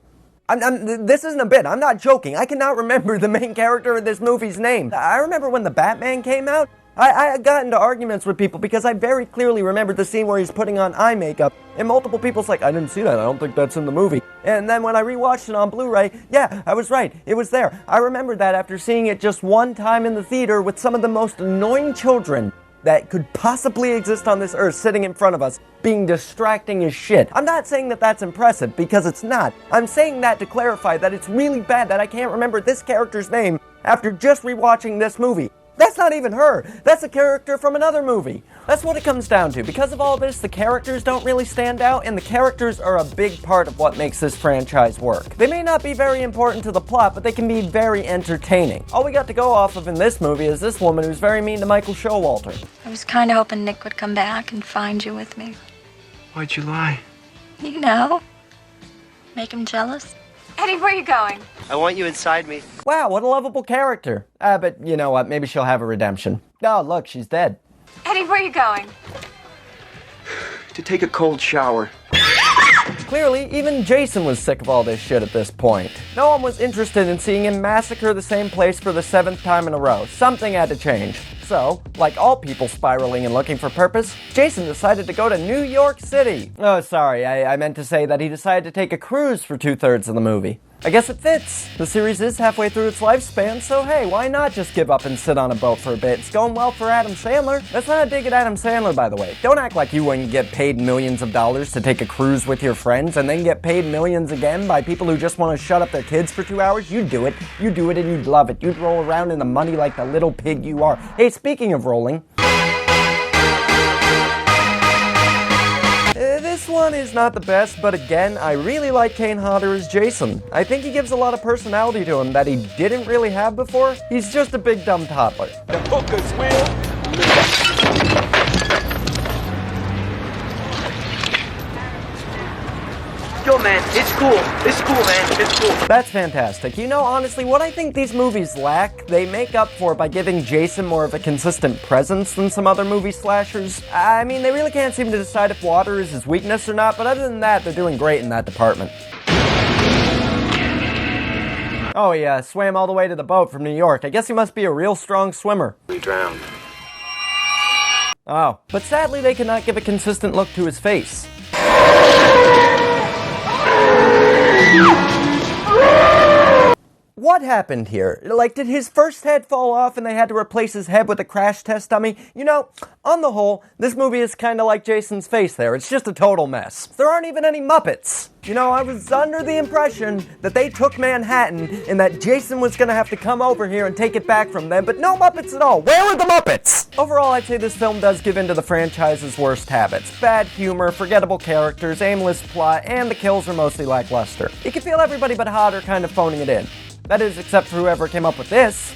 This isn't a bit. I'm not joking. I cannot remember the main character of this movie's name. I remember when the Batman came out. I got into arguments with people because I very clearly remembered the scene where he's putting on eye makeup, and multiple people's like, I didn't see that, I don't think that's in the movie. And then when I rewatched it on Blu-ray, yeah, I was right, it was there. I remembered that after seeing it just one time in the theater with some of the most annoying children that could possibly exist on this earth sitting in front of us, being distracting as shit. I'm not saying that that's impressive, because it's not. I'm saying that to clarify that it's really bad that I can't remember this character's name after just rewatching this movie. That's not even her. That's a character from another movie. That's what it comes down to. Because of all this, the characters don't really stand out, and the characters are a big part of what makes this franchise work. They may not be very important to the plot, but they can be very entertaining. All we got to go off of in this movie is this woman who's very mean to Michael Showalter. I was kind of hoping Nick would come back and find you with me. Why'd you lie? You know? Make him jealous. Eddie, where are you going? I want you inside me. Wow, what a lovable character. But you know what, maybe she'll have a redemption. Oh, look, she's dead. Eddie, where are you going? To take a cold shower. Clearly, even Jason was sick of all this shit at this point. No one was interested in seeing him massacre the same place for the 7th time in a row. Something had to change. So, like all people spiraling and looking for purpose, Jason decided to go to New York City. Oh, sorry, I meant to say that he decided to take a cruise for 2/3 of the movie. I guess it fits. The series is halfway through its lifespan, so hey, why not just give up and sit on a boat for a bit? It's going well for Adam Sandler. That's not a dig at Adam Sandler, by the way. Don't act like you wouldn't get paid millions of dollars to take a cruise with your friends and then get paid millions again by people who just want to shut up their kids for 2 hours. You'd do it. You'd do it and you'd love it. You'd roll around in the money like the little pig you are. Hey, speaking of rolling, this one is not the best, but again, I really like Kane Hodder as Jason. I think he gives a lot of personality to him that he didn't really have before. He's just a big dumb toddler. The hookers will. Yo, man, it's cool. It's cool, man. It's cool. That's fantastic. You know, honestly, what I think these movies lack, they make up for by giving Jason more of a consistent presence than some other movie slashers. I mean, they really can't seem to decide if water is his weakness or not, but other than that, they're doing great in that department. Oh yeah, swam all the way to the boat from New York. I guess he must be a real strong swimmer. We drowned. Oh, but sadly they cannot give a consistent look to his face. What happened here? Like, did his first head fall off and they had to replace his head with a crash test dummy? You know, on the whole, this movie is kind of like Jason's face there. It's just a total mess. There aren't even any Muppets. You know, I was under the impression that they took Manhattan and that Jason was gonna have to come over here and take it back from them, but no Muppets at all. Where are the Muppets? Overall, I'd say this film does give in to the franchise's worst habits. Bad humor, forgettable characters, aimless plot, and the kills are mostly lackluster. You can feel everybody but Hodder kind of phoning it in. That is, except for whoever came up with this.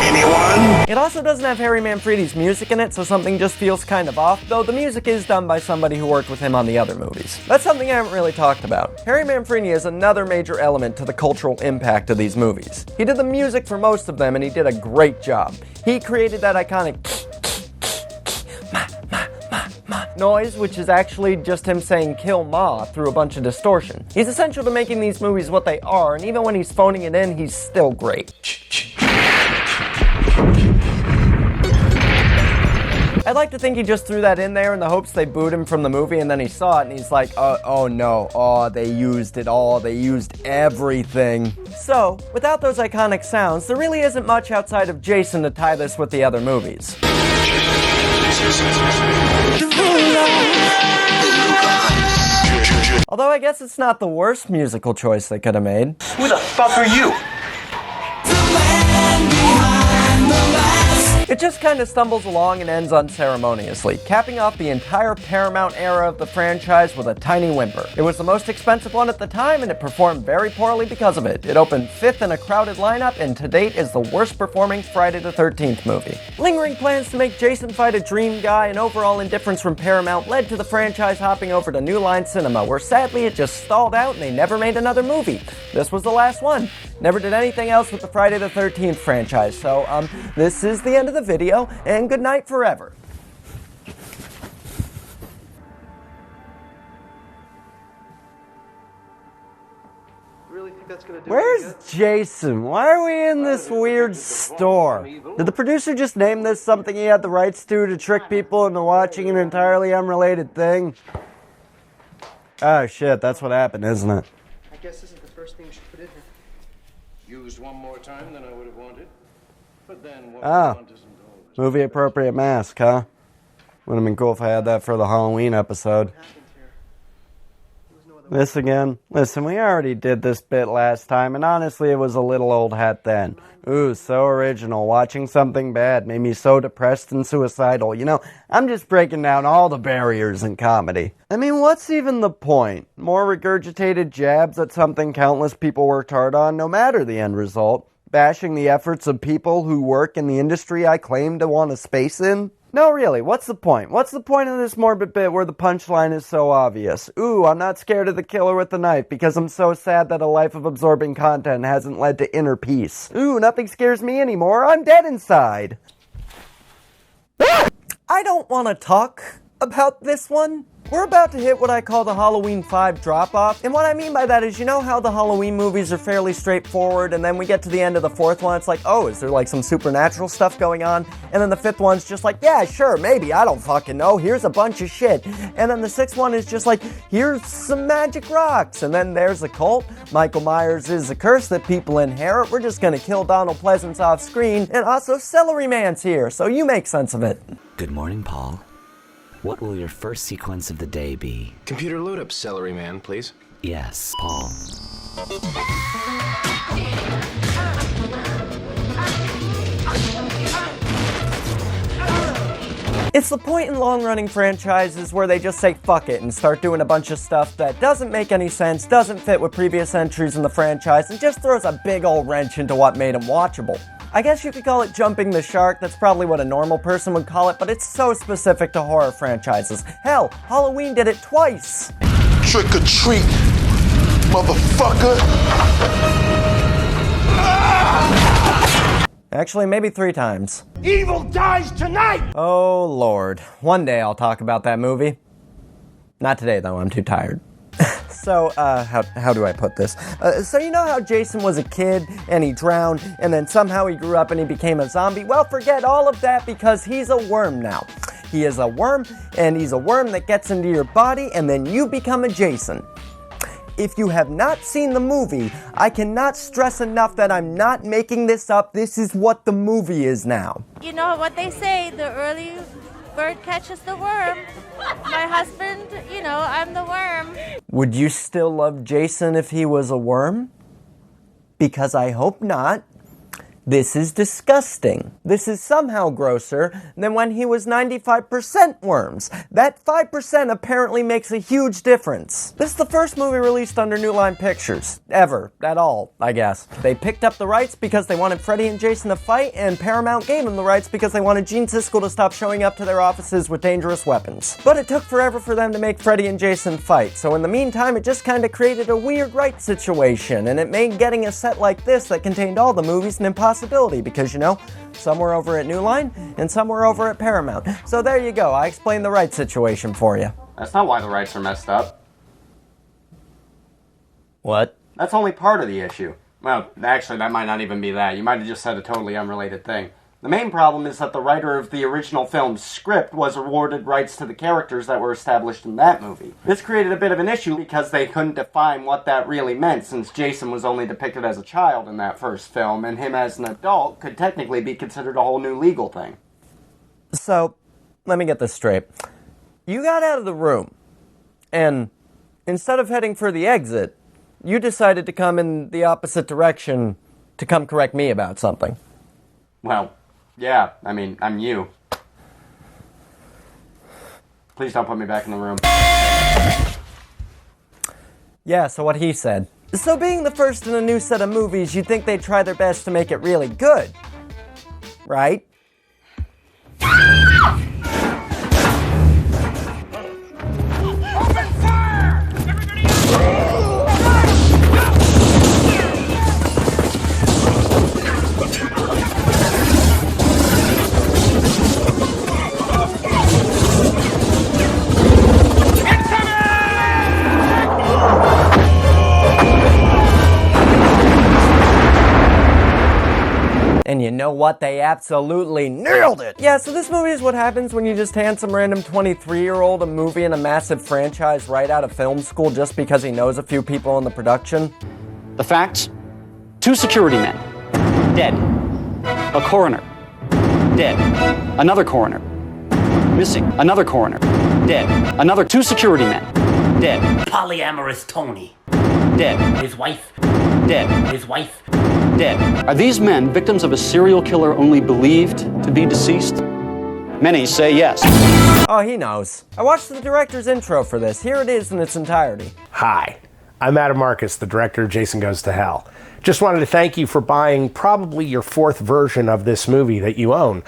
Anyone? It also doesn't have Harry Manfredi's music in it, so something just feels kind of off, though the music is done by somebody who worked with him on the other movies. That's something I haven't really talked about. Harry Manfredi is another major element to the cultural impact of these movies. He did the music for most of them, and he did a great job. He created that iconic noise, which is actually just him saying kill Ma through a bunch of distortion. He's essential to making these movies what they are, and even when he's phoning it in, he's still great. I'd like to think he just threw that in there in the hopes they booed him from the movie, and then he saw it and he's like, oh no, they used it all, they used everything. So, without those iconic sounds, there really isn't much outside of Jason to tie this with the other movies. Although I guess it's not the worst musical choice they could have made. Who the fuck are you? It just kind of stumbles along and ends unceremoniously, capping off the entire Paramount era of the franchise with a tiny whimper. It was the most expensive one at the time, and it performed very poorly because of it. It opened 5th in a crowded lineup, and to date is the worst performing Friday the 13th movie. Lingering plans to make Jason fight a dream guy and overall indifference from Paramount led to the franchise hopping over to New Line Cinema, where sadly it just stalled out and they never made another movie. This was the last one. Never did anything else with the Friday the 13th franchise, so this is the end of the video, and good night forever. Really think that's gonna do Where's Jason? Why are we in this weird store? Did the producer just name this something he had the rights to trick people into watching an entirely unrelated thing? Oh shit, that's what happened, isn't it? I guess this is the first thing you should put in here. Used one more time than I would have wanted. But then what Oh. Movie appropriate mask, huh? Would have been cool if I had that for the Halloween episode. This again? Listen, we already did this bit last time, and honestly, it was a little old hat then. Ooh, so original. Watching something bad made me so depressed and suicidal. You know, I'm just breaking down all the barriers in comedy. I mean, what's even the point? More regurgitated jabs at something countless people worked hard on, no matter the end result? Bashing the efforts of people who work in the industry I claim to want a space in? No, really, what's the point? What's the point of this morbid bit where the punchline is so obvious? Ooh, I'm not scared of the killer with the knife because I'm so sad that a life of absorbing content hasn't led to inner peace. Ooh, nothing scares me anymore. I'm dead inside. I don't want to talk about this one. We're about to hit what I call the Halloween 5 drop-off, and what I mean by that is, you know how the Halloween movies are fairly straightforward, and then we get to the end of the fourth one, it's like, oh, is there like some supernatural stuff going on? And then the fifth one's just like, yeah, sure, maybe, I don't fucking know, here's a bunch of shit. And then the sixth one is just like, here's some magic rocks, and then there's a cult, Michael Myers is a curse that people inherit, we're just gonna kill Donald Pleasance off screen, and also Celery Man's here, so you make sense of it. Good morning, Paul. What will your first sequence of the day be? Computer load up, Celery Man, please. Yes, Paul. It's the point in long-running franchises where they just say fuck it and start doing a bunch of stuff that doesn't make any sense, doesn't fit with previous entries in the franchise, and just throws a big old wrench into what made them watchable. I guess you could call it jumping the shark, that's probably what a normal person would call it, but it's so specific to horror franchises. Hell, Halloween did it twice! Trick or treat, motherfucker! Actually, maybe 3 times. Evil dies tonight! Oh lord. One day I'll talk about that movie. Not today though, I'm too tired. So, how do I put this? So you know how Jason was a kid, and he drowned, and then somehow he grew up and he became a zombie? Well, forget all of that because he's a worm now. He is a worm, and he's a worm that gets into your body, and then you become a Jason. If you have not seen the movie, I cannot stress enough that I'm not making this up. This is what the movie is now. You know what they say, the early bird catches the worm. My husband, you know, I'm the worm. Would you still love Jason if he was a worm? Because I hope not. This is disgusting. This is somehow grosser than when he was 95% worms. That 5% apparently makes a huge difference. This is the first movie released under New Line Pictures. Ever. At all, I guess. They picked up the rights because they wanted Freddy and Jason to fight, and Paramount gave them the rights because they wanted Gene Siskel to stop showing up to their offices with dangerous weapons. But it took forever for them to make Freddy and Jason fight, so in the meantime it just kinda created a weird rights situation, and it made getting a set like this that contained all the movies an impossibility because, you know, some were over at New Line and some were over at Paramount. So there you go, I explained the rights situation for you. That's not why the rights are messed up. What? That's only part of the issue. Well, actually, that might not even be that. You might have just said a totally unrelated thing. The main problem is that the writer of the original film's script was awarded rights to the characters that were established in that movie. This created a bit of an issue because they couldn't define what that really meant, since Jason was only depicted as a child in that first film, and him as an adult could technically be considered a whole new legal thing. So, let me get this straight. You got out of the room, and instead of heading for the exit, you decided to come in the opposite direction to come correct me about something. Well, yeah, I mean, I'm you. Please don't put me back in the room. Yeah, so what he said. So being the first in a new set of movies, you'd think they'd try their best to make it really good. Right? Open fire! Everybody And you know what? They absolutely nailed it! Yeah, so this movie is what happens when you just hand some random 23-year-old a movie in a massive franchise right out of film school just because he knows a few people in the production. The facts? 2 security men. Dead. A coroner. Dead. Another coroner. Missing. Another coroner. Dead. Another 2 security men. Dead. Polyamorous Tony. Dead. His wife. Dead. His wife. Dead. Are these men victims of a serial killer only believed to be deceased? Many say yes. Oh, he knows. I watched the director's intro for this. Here it is in its entirety. Hi, I'm Adam Marcus, the director of Jason Goes to Hell. Just wanted to thank you for buying probably your 4th version of this movie that you own.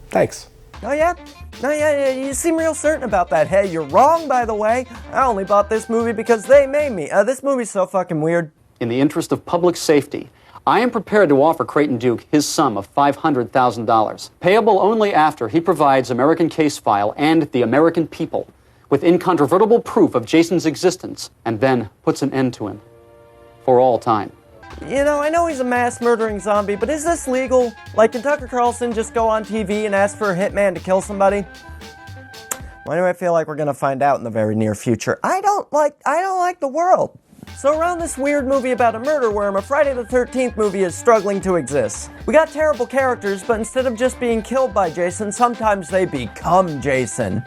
Thanks. Oh yeah? No, yeah, you seem real certain about that. Hey, you're wrong, by the way. I only bought this movie because they made me. This movie's so fucking weird. In the interest of public safety, I am prepared to offer Creighton Duke his sum of $500,000, payable only after he provides American Case File and the American people with incontrovertible proof of Jason's existence and then puts an end to him for all time. You know, I know he's a mass-murdering zombie, but is this legal? Like, can Tucker Carlson just go on TV and ask for a hitman to kill somebody? Why do I feel like we're gonna find out in the very near future? I don't like the world. So around this weird movie about a murder worm, a Friday the 13th movie is struggling to exist. We got terrible characters, but instead of just being killed by Jason, sometimes they become Jason.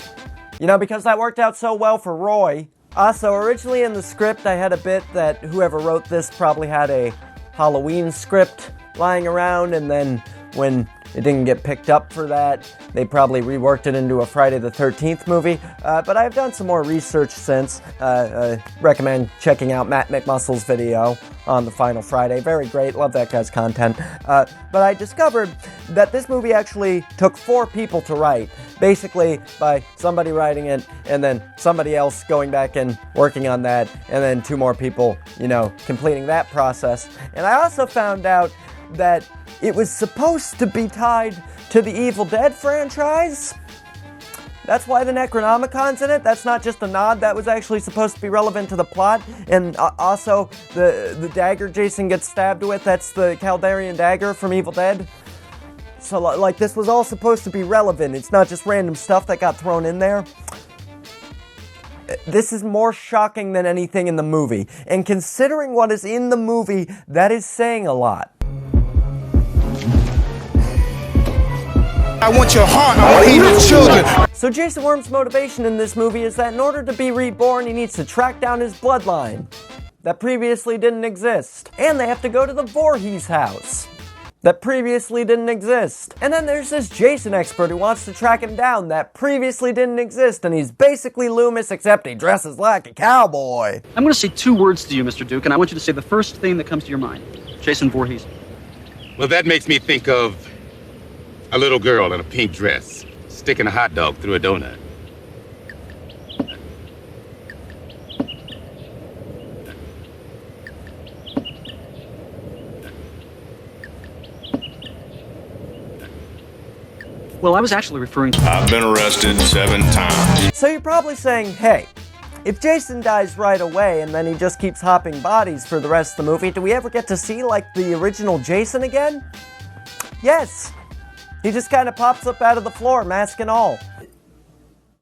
You know, because that worked out so well for Roy. Also, originally in the script, I had a bit that whoever wrote this probably had a Halloween script lying around, and then when it didn't get picked up for that, they probably reworked it into a Friday the 13th movie. But I've done some more research since. Recommend checking out Matt McMuscle's video on the Final Friday. Very great, love that guy's content. But I discovered that this movie actually took 4 people to write. Basically, by somebody writing it, and then somebody else going back and working on that, and then 2 more people, you know, completing that process. And I also found out that it was supposed to be tied to the Evil Dead franchise. That's why the Necronomicon's in it. That's not just a nod. That was actually supposed to be relevant to the plot. And also, the dagger Jason gets stabbed with, that's the Caldarian dagger from Evil Dead. So, like, this was all supposed to be relevant. It's not just random stuff that got thrown in there. This is more shocking than anything in the movie. And considering what is in the movie, that is saying a lot. I want your heart, I want to eat your children. So Jason Worm's motivation in this movie is that in order to be reborn, he needs to track down his bloodline that previously didn't exist. And they have to go to the Voorhees house that previously didn't exist. And then there's this Jason expert who wants to track him down that previously didn't exist, and he's basically Loomis except he dresses like a cowboy. I'm going to say 2 words to you, Mr. Duke, and I want you to say the first thing that comes to your mind. Jason Voorhees. Well, that makes me think of a little girl in a pink dress, sticking a hot dog through a donut. Well, I was actually referring to... I've been arrested 7 times. So you're probably saying, hey, if Jason dies right away and then he just keeps hopping bodies for the rest of the movie, do we ever get to see, like, the original Jason again? Yes. He just kind of pops up out of the floor, mask and all.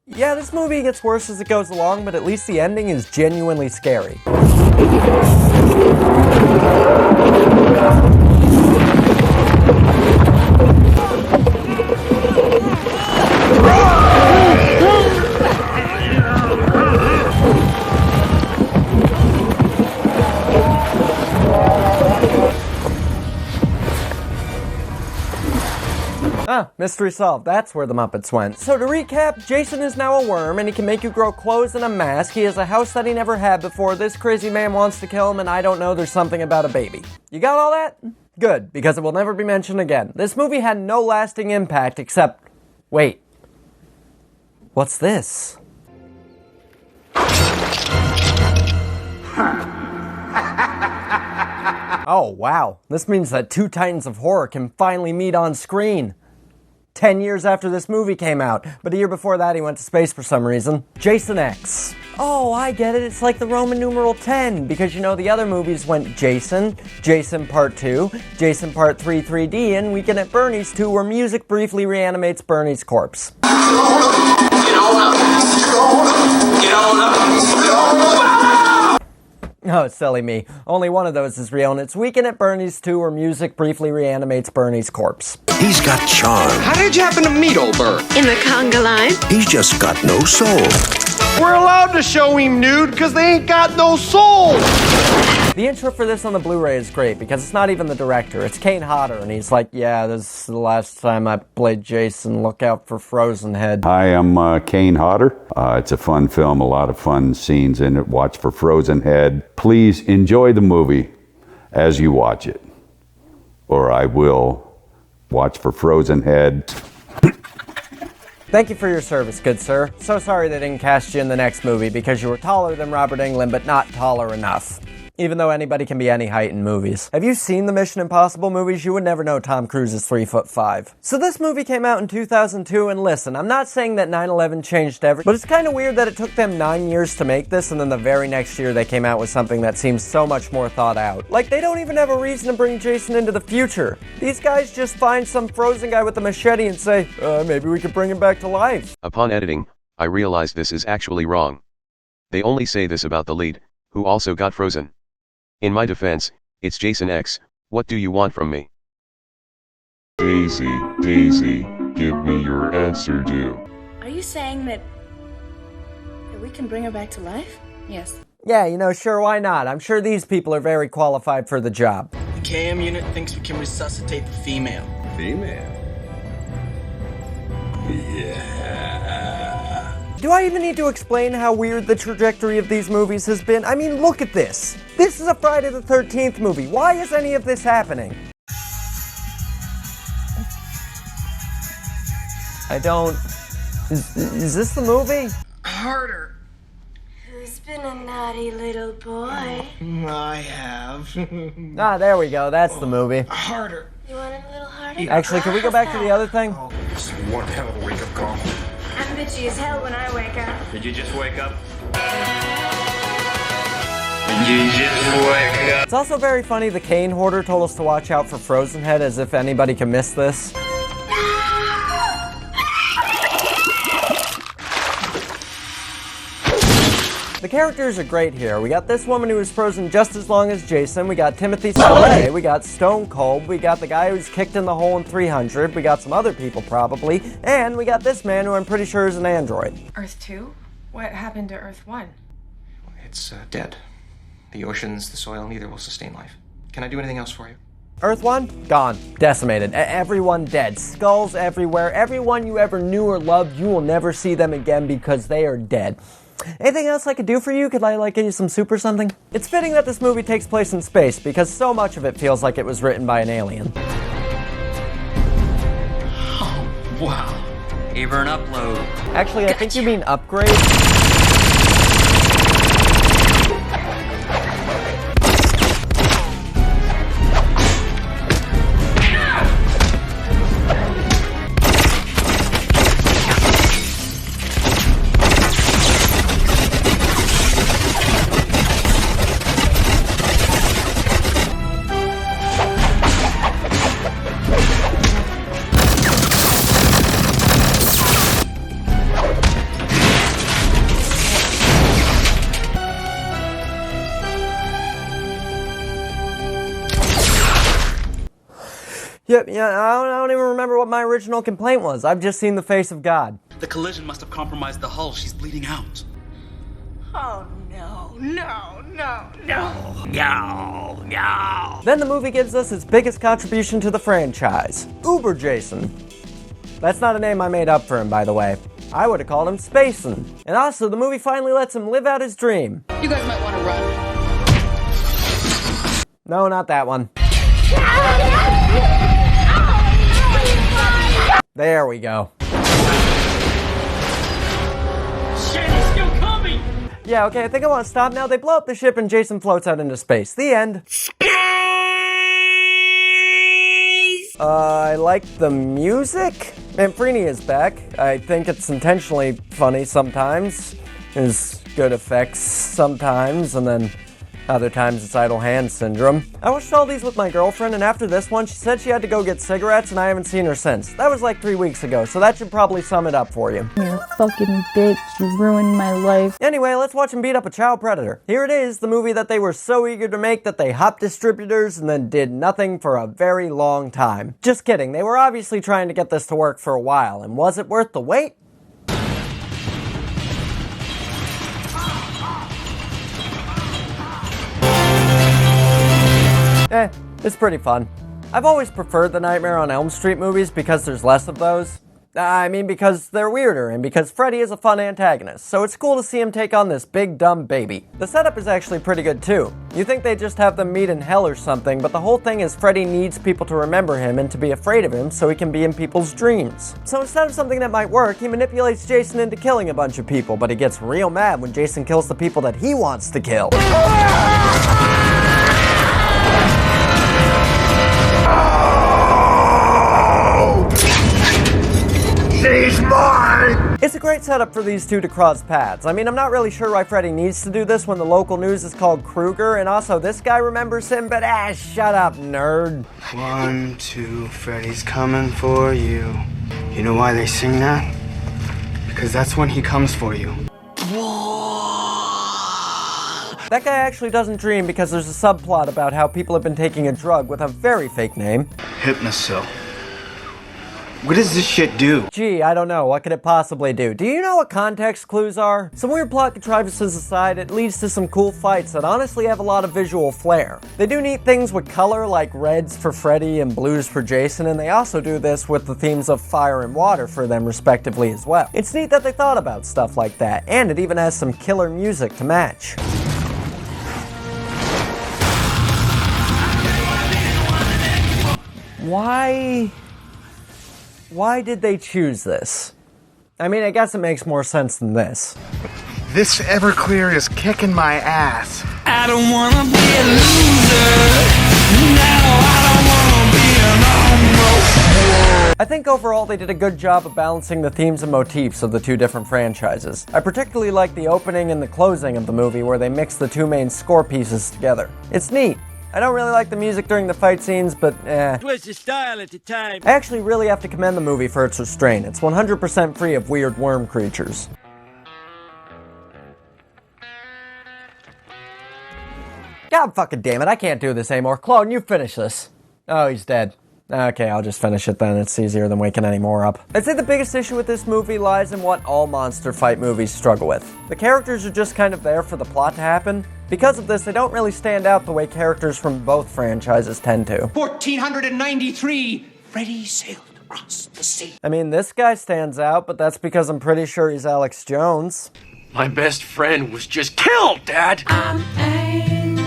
Yeah, this movie gets worse as it goes along, but at least the ending is genuinely scary. Ah, mystery solved. That's where the Muppets went. So to recap, Jason is now a worm, and he can make you grow clothes and a mask. He has a house that he never had before. This crazy man wants to kill him, and I don't know, there's something about a baby. You got all that? Good, because it will never be mentioned again. This movie had no lasting impact except... Wait. What's this? Oh, wow. This means that 2 titans of horror can finally meet on screen. 10 years after this movie came out, but a year before that he went to space for some reason. Jason X. Oh, I get it. It's like the Roman numeral 10, because you know the other movies went Jason, Jason Part 2, Jason Part 3 3D, and Weekend at Bernie's 2, where music briefly reanimates Bernie's corpse. Oh, silly me. Only one of those is real, and it's Weekend at Bernie's 2, where music briefly reanimates Bernie's corpse. He's got charm. How did you happen to meet old Bert? In the conga line. He's just got no soul. We're allowed to show him nude because they ain't got no soul. The intro for this on the Blu-ray is great because it's not even the director. It's Kane Hodder, and he's like, yeah, this is the last time I played Jason. Look out for Frozenhead. Hi, I'm Kane Hodder. It's a fun film, a lot of fun scenes in it. Watch for Frozenhead. Please enjoy the movie as you watch it. Or I will watch for Frozenhead. Thank you for your service, good sir. So sorry they didn't cast you in the next movie because you were taller than Robert Englund, but not taller enough. even though anybody can be any height in movies. Have you seen the Mission Impossible movies? You would never know Tom Cruise is 3'5". So this movie came out in 2002, and listen, I'm not saying that 9/11 changed everything, but it's kind of weird that it took them 9 years to make this, and then the very next year they came out with something that seems so much more thought out. Like, they don't even have a reason to bring Jason into the future. These guys just find some frozen guy with a machete and say, maybe we could bring him back to life. Upon editing, I realized this is actually wrong. They only say this about the lead, who also got frozen. In my defense, it's Jason X, what do you want from me? Daisy, give me your answer, Dew. Are you saying that we can bring her back to life? Yes. Yeah, you know, sure, why not? I'm sure these people are very qualified for the job. The KM unit thinks we can resuscitate the female. Female? Yeah. Do I even need to explain how weird the trajectory of these movies has been? I mean, look at this. This is a Friday the 13th movie. Why is any of this happening? I don't... Is this the movie? Harder. Who's been a naughty little boy? I have. Ah, there we go. That's the movie. Harder. You want it a little harder? Actually, can we go back to the other thing? This is one hell of a wake-up call. I'm bitchy as hell when I wake up. Did you just wake up? It's also very funny the Kane Hoarder told us to watch out for Frozen Head, as if anybody can miss this. The characters are great here. We got this woman who was frozen just as long as Jason. We got Timothy Chalamet. We got Stone Cold. We got the guy who's kicked in the hole in 300. We got some other people probably. And we got this man who I'm pretty sure is an android. Earth 2? What happened to Earth 1? It's dead. The oceans, the soil, neither will sustain life. Can I do anything else for you? Earth 1? Gone. Decimated. Everyone dead. Skulls everywhere. Everyone you ever knew or loved, you will never see them again because they are dead. Anything else I could do for you? Could I, get you some soup or something? It's fitting that this movie takes place in space, because so much of it feels like it was written by an alien. Oh, wow. Gave her an upload. Actually, I think you mean upgrade. Yeah, I don't even remember what my original complaint was. I've just seen the face of God. The collision must have compromised the hull. She's bleeding out. Oh, no. Then the movie gives us its biggest contribution to the franchise, Uber Jason. That's not a name I made up for him, by the way. I would have called him Spacin'. And also, the movie finally lets him live out his dream. You guys might want to run. No, not that one. There we go. Shit, he's still coming! Yeah, okay, I think I want to stop now. They blow up the ship and Jason floats out into space. The end. I like the music. Manfredi is back. I think it's intentionally funny sometimes. There's good effects sometimes, and then other times it's idle hand syndrome. I watched all these with my girlfriend, and after this one, she said she had to go get cigarettes, and I haven't seen her since. That was like 3 weeks ago, so that should probably sum it up for you. You fucking bitch, you ruined my life. Anyway, let's watch him beat up a child predator. Here it is, the movie that they were so eager to make that they hopped distributors and then did nothing for a very long time. Just kidding, they were obviously trying to get this to work for a while, and was it worth the wait? It's pretty fun. I've always preferred the Nightmare on Elm Street movies because there's less of those. I mean, because they're weirder, and because Freddy is a fun antagonist, so it's cool to see him take on this big dumb baby. The setup is actually pretty good too. You think they just have them meet in hell or something, but the whole thing is Freddy needs people to remember him and to be afraid of him so he can be in people's dreams. So instead of something that might work, he manipulates Jason into killing a bunch of people, but he gets real mad when Jason kills the people that he wants to kill. She's mine! It's a great setup for these two to cross paths. I mean, I'm not really sure why Freddy needs to do this when the local news is called Krueger, and also this guy remembers him, but shut up, nerd. 1, 2, Freddy's coming for you. You know why they sing that? Because that's when he comes for you. That guy actually doesn't dream because there's a subplot about how people have been taking a drug with a very fake name. Hypnosil. What does this shit do? Gee, I don't know. What could it possibly do? Do you know what context clues are? Some weird plot contrivances aside, it leads to some cool fights that honestly have a lot of visual flair. They do neat things with color, like reds for Freddy and blues for Jason, and they also do this with the themes of fire and water for them respectively as well. It's neat that they thought about stuff like that, and it even has some killer music to match. Why did they choose this? I mean, I guess it makes more sense than this. This Everclear is kicking my ass. I don't wanna be a loser. No, I don't wanna be an I think overall they did a good job of balancing the themes and motifs of the two different franchises. I particularly like the opening and the closing of the movie where they mix the two main score pieces together. It's neat. I don't really like the music during the fight scenes, but It was the style at the time. I actually really have to commend the movie for its restraint. It's 100% free of weird worm creatures. God fucking damn it, I can't do this anymore. Clone, you finish this. Oh, he's dead. Okay, I'll just finish it then. It's easier than waking any more up. I'd say the biggest issue with this movie lies in what all monster fight movies struggle with. The characters are just kind of there for the plot to happen. Because of this, they don't really stand out the way characters from both franchises tend to. 1493, Freddy sailed across the sea. I mean, this guy stands out, but that's because I'm pretty sure he's Alex Jones. My best friend was just killed, Dad! I'm angry.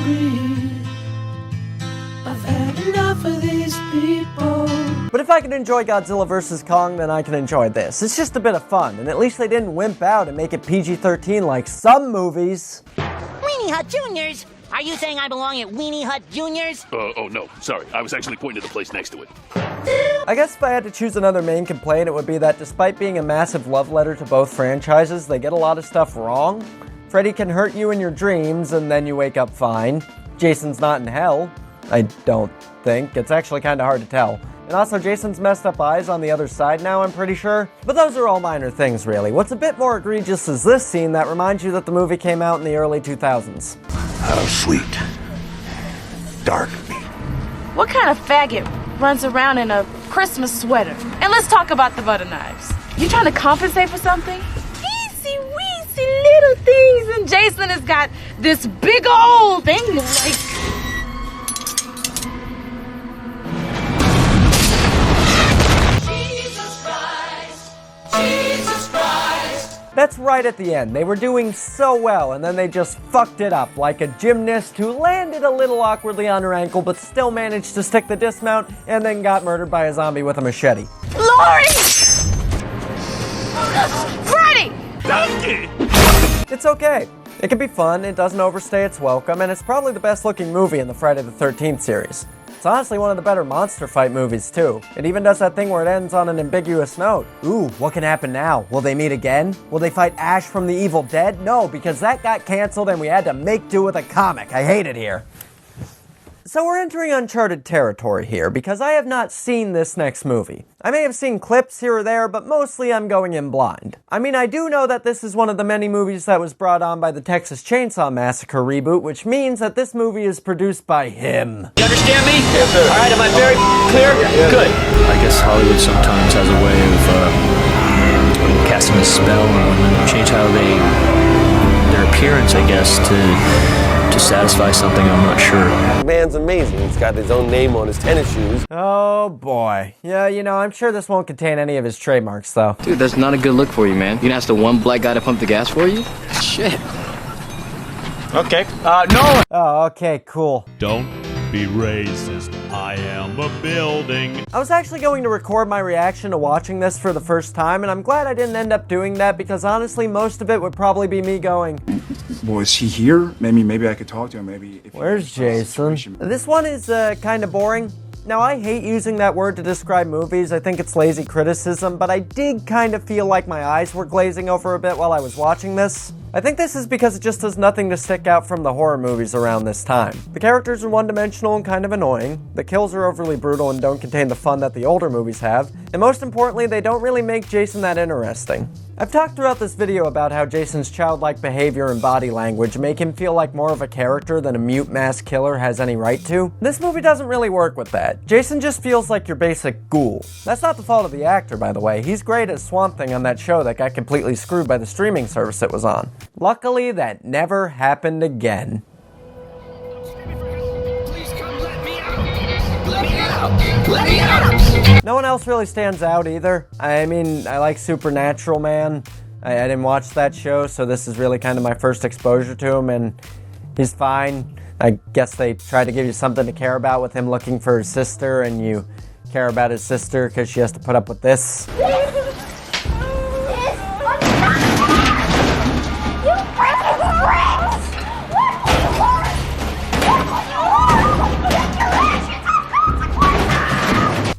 I've had enough of these people. But if I can enjoy Godzilla vs. Kong, then I can enjoy this. It's just a bit of fun, and at least they didn't wimp out and make it PG-13 like some movies. Weenie Hut Juniors? Are you saying I belong at Weenie Hut Juniors? Oh no, sorry. I was actually pointing to the place next to it. I guess if I had to choose another main complaint, it would be that despite being a massive love letter to both franchises, they get a lot of stuff wrong. Freddy can hurt you in your dreams, and then you wake up fine. Jason's not in hell. I don't think. It's actually kind of hard to tell. And also, Jason's messed up eyes on the other side now, I'm pretty sure. But those are all minor things, really. What's a bit more egregious is this scene that reminds you that the movie came out in the early 2000s. How sweet. Dark. What kind of faggot runs around in a Christmas sweater? And let's talk about the butter knives. You trying to compensate for something? Easy weasy little things, and Jason has got this big old thing like... That's right at the end. They were doing so well, and then they just fucked it up, like a gymnast who landed a little awkwardly on her ankle, but still managed to stick the dismount, and then got murdered by a zombie with a machete. Lori! Freddy! Donkey! It's okay. It can be fun, it doesn't overstay its welcome, and it's probably the best looking movie in the Friday the 13th series. It's honestly one of the better monster fight movies, too. It even does that thing where it ends on an ambiguous note. Ooh, what can happen now? Will they meet again? Will they fight Ash from the Evil Dead? No, because that got canceled and we had to make do with a comic. I hate it here. So we're entering uncharted territory here, because I have not seen this next movie. I may have seen clips here or there, but mostly I'm going in blind. I mean, I do know that this is one of the many movies that was brought on by the Texas Chainsaw Massacre reboot, which means that this movie is produced by him. You understand me? Yes, sir. All right, am I very clear? Yeah. Good. I guess Hollywood sometimes has a way of casting a spell and change how their appearance, I guess, to satisfy something, I'm not sure. Man's amazing. He's got his own name on his tennis shoes. Oh boy. Yeah, you know, I'm sure this won't contain any of his trademarks, though. Dude, that's not a good look for you, man. You gonna ask the one black guy to pump the gas for you? Shit. Okay. No! Oh, okay, cool. Don't be racist. I am a building. I was actually going to record my reaction to watching this for the first time, and I'm glad I didn't end up doing that, because honestly, most of it would probably be me going, well, is he here? Maybe I could talk to him. Maybe. Where's Jason? This one is kind of boring. Now, I hate using that word to describe movies. I think it's lazy criticism, but I did kind of feel like my eyes were glazing over a bit while I was watching this. I think this is because it just does nothing to stick out from the horror movies around this time. The characters are one-dimensional and kind of annoying, the kills are overly brutal and don't contain the fun that the older movies have, and most importantly, they don't really make Jason that interesting. I've talked throughout this video about how Jason's childlike behavior and body language make him feel like more of a character than a mute mass killer has any right to. This movie doesn't really work with that. Jason just feels like your basic ghoul. That's not the fault of the actor, by the way. He's great as Swamp Thing on that show that got completely screwed by the streaming service it was on. Luckily, that never happened again. Let me out! No one else really stands out either. I mean, I like Supernatural Man. I didn't watch that show, so this is really kind of my first exposure to him, and he's fine. I guess they try to give you something to care about with him looking for his sister, and you care about his sister because she has to put up with this.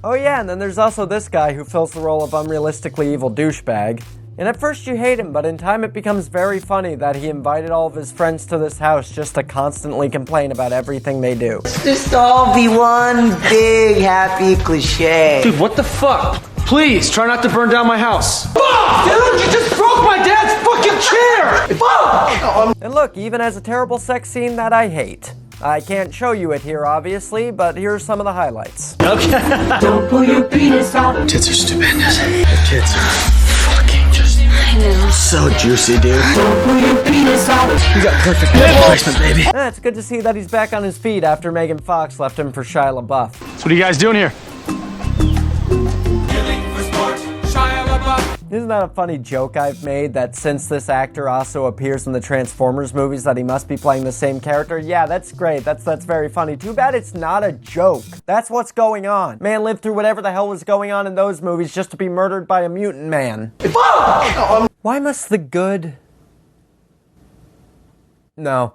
Oh yeah, and then there's also this guy who fills the role of unrealistically evil douchebag. And at first you hate him, but in time it becomes very funny that he invited all of his friends to this house just to constantly complain about everything they do. Let's just all be one big happy cliche. Dude, what the fuck? Please, try not to burn down my house. Fuck, dude, you just broke my dad's fucking chair! Fuck! And look, he even has a terrible sex scene that I hate. I can't show you it here, obviously, but here's some of the highlights. Okay. Don't pull your penis out. Tits are stupendous. The tits are fucking just so juicy, dude. Don't pull your penis out. You got perfect bed placement, baby. It's good to see that he's back on his feet after Megan Fox left him for Shia LaBeouf. So what are you guys doing here? Isn't that a funny joke I've made, that since this actor also appears in the Transformers movies that he must be playing the same character? Yeah, that's great. That's very funny. Too bad it's not a joke. That's what's going on. Man lived through whatever the hell was going on in those movies just to be murdered by a mutant man. Why must the good... No.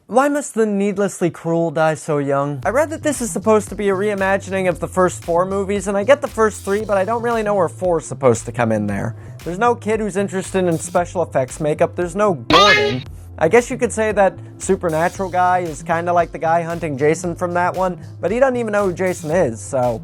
Why must the needlessly cruel die so young? I read that this is supposed to be a reimagining of the first 4 movies, and I get the first 3, but I don't really know where 4 is supposed to come in there. There's no kid who's interested in special effects makeup, there's no Gordon. I guess you could say that Supernatural guy is kinda like the guy hunting Jason from that one, but he doesn't even know who Jason is, so...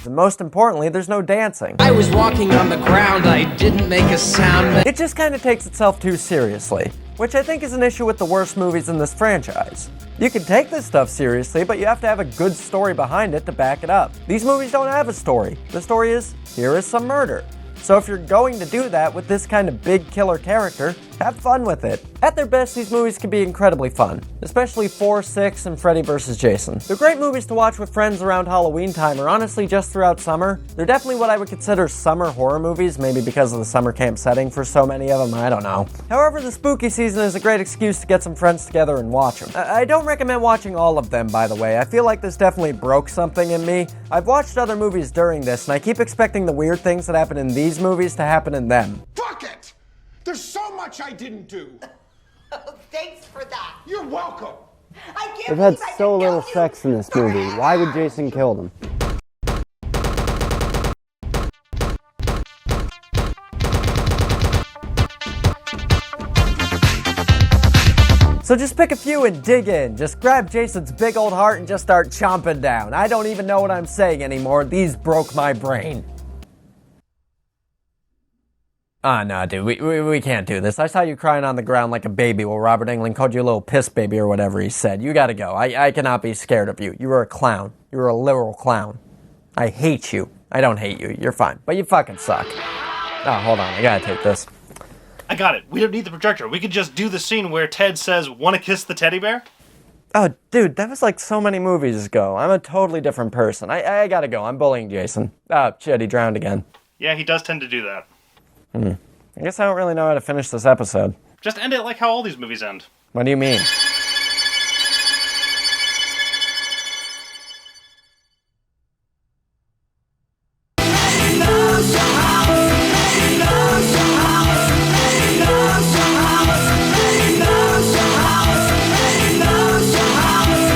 And most importantly, there's no dancing. I was walking on the ground, I didn't make a sound. It just kind of takes itself too seriously, which I think is an issue with the worst movies in this franchise. You can take this stuff seriously, but you have to have a good story behind it to back it up. These movies don't have a story. The story is, here is some murder. So if you're going to do that with this kind of big killer character, have fun with it. At their best, these movies can be incredibly fun, especially 4, 6, and Freddy vs. Jason. They're great movies to watch with friends around Halloween time, or honestly just throughout summer. They're definitely what I would consider summer horror movies, maybe because of the summer camp setting for so many of them, I don't know. However, the spooky season is a great excuse to get some friends together and watch them. I don't recommend watching all of them, by the way. I feel like this definitely broke something in me. I've watched other movies during this, and I keep expecting the weird things that happen in these movies to happen in them. Fuck it! There's so much I didn't do. Thanks for that. You're welcome. They've had so little sex in this movie. Why would Jason kill them? So just pick a few and dig in. Just grab Jason's big old heart and just start chomping down. I don't even know what I'm saying anymore. These broke my brain. No, dude, we can't do this. I saw you crying on the ground like a baby while Robert Englund called you a little piss baby or whatever he said. You gotta go. I cannot be scared of you. You were a clown. You were a literal clown. I hate you. I don't hate you. You're fine. But you fucking suck. Oh, hold on. I gotta take this. I got it. We don't need the projector. We could just do the scene where Ted says, "Wanna kiss the teddy bear?" Oh, dude, that was like so many movies ago. I'm a totally different person. I gotta go. I'm bullying Jason. Oh, shit, he drowned again. Yeah, he does tend to do that. I guess I don't really know how to finish this episode. Just end it like how all these movies end. What do you mean?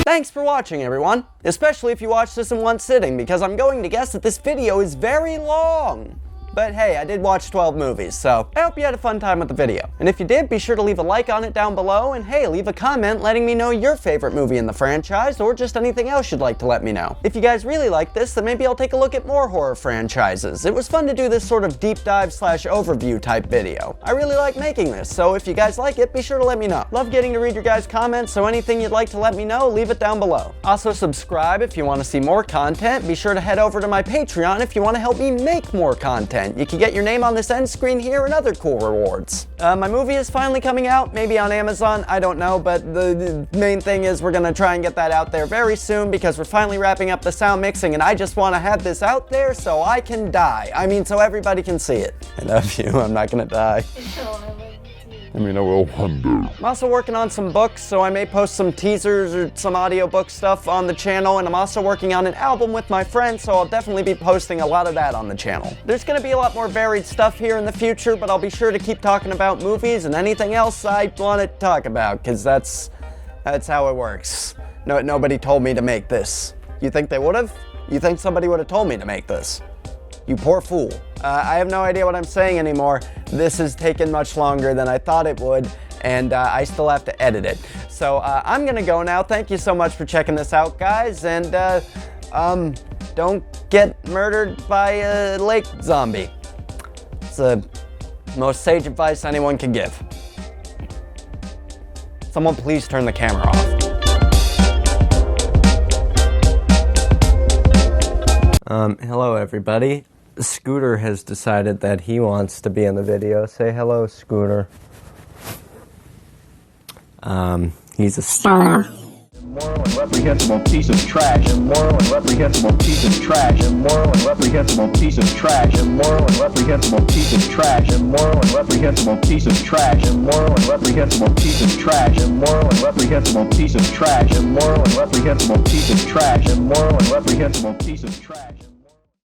Thanks for watching, everyone. Especially if you watch this in one sitting, because I'm going to guess that this video is very long. But hey, I did watch 12 movies, so I hope you had a fun time with the video. And if you did, be sure to leave a like on it down below, and hey, leave a comment letting me know your favorite movie in the franchise, or just anything else you'd like to let me know. If you guys really like this, then maybe I'll take a look at more horror franchises. It was fun to do this sort of deep dive / overview type video. I really like making this, so if you guys like it, be sure to let me know. Love getting to read your guys' comments, so anything you'd like to let me know, leave it down below. Also subscribe if you want to see more content. Be sure to head over to my Patreon if you want to help me make more content. You can get your name on this end screen here and other cool rewards. My movie is finally coming out, maybe on Amazon, I don't know, but the main thing is we're gonna try and get that out there very soon because we're finally wrapping up the sound mixing and I just want to have this out there so I can die. I mean, so everybody can see it. I love you, I'm not gonna die. I mean, I will one day. I'm also working on some books, so I may post some teasers or some audiobook stuff on the channel, and I'm also working on an album with my friends, so I'll definitely be posting a lot of that on the channel. There's gonna be a lot more varied stuff here in the future, but I'll be sure to keep talking about movies and anything else I want to talk about, because that's how it works. No, nobody told me to make this. You think they would have? You think somebody would have told me to make this? You poor fool. I have no idea what I'm saying anymore. This has taken much longer than I thought it would, and I still have to edit it. So I'm gonna go now. Thank you so much for checking this out, guys, and don't get murdered by a lake zombie. It's the most sage advice anyone can give. Someone please turn the camera off. Hello everybody. Scooter has decided that he wants to be in the video. Say hello, Scooter. He's a star. Immoral and reprehensible piece of trash. Immoral and reprehensible piece of trash. Immoral and reprehensible piece of trash. Immoral and reprehensible piece of trash. Immoral and reprehensible piece of trash. Immoral and reprehensible piece of trash. Immoral and reprehensible piece of trash. Immoral and reprehensible piece of trash. Immoral and reprehensible piece of trash.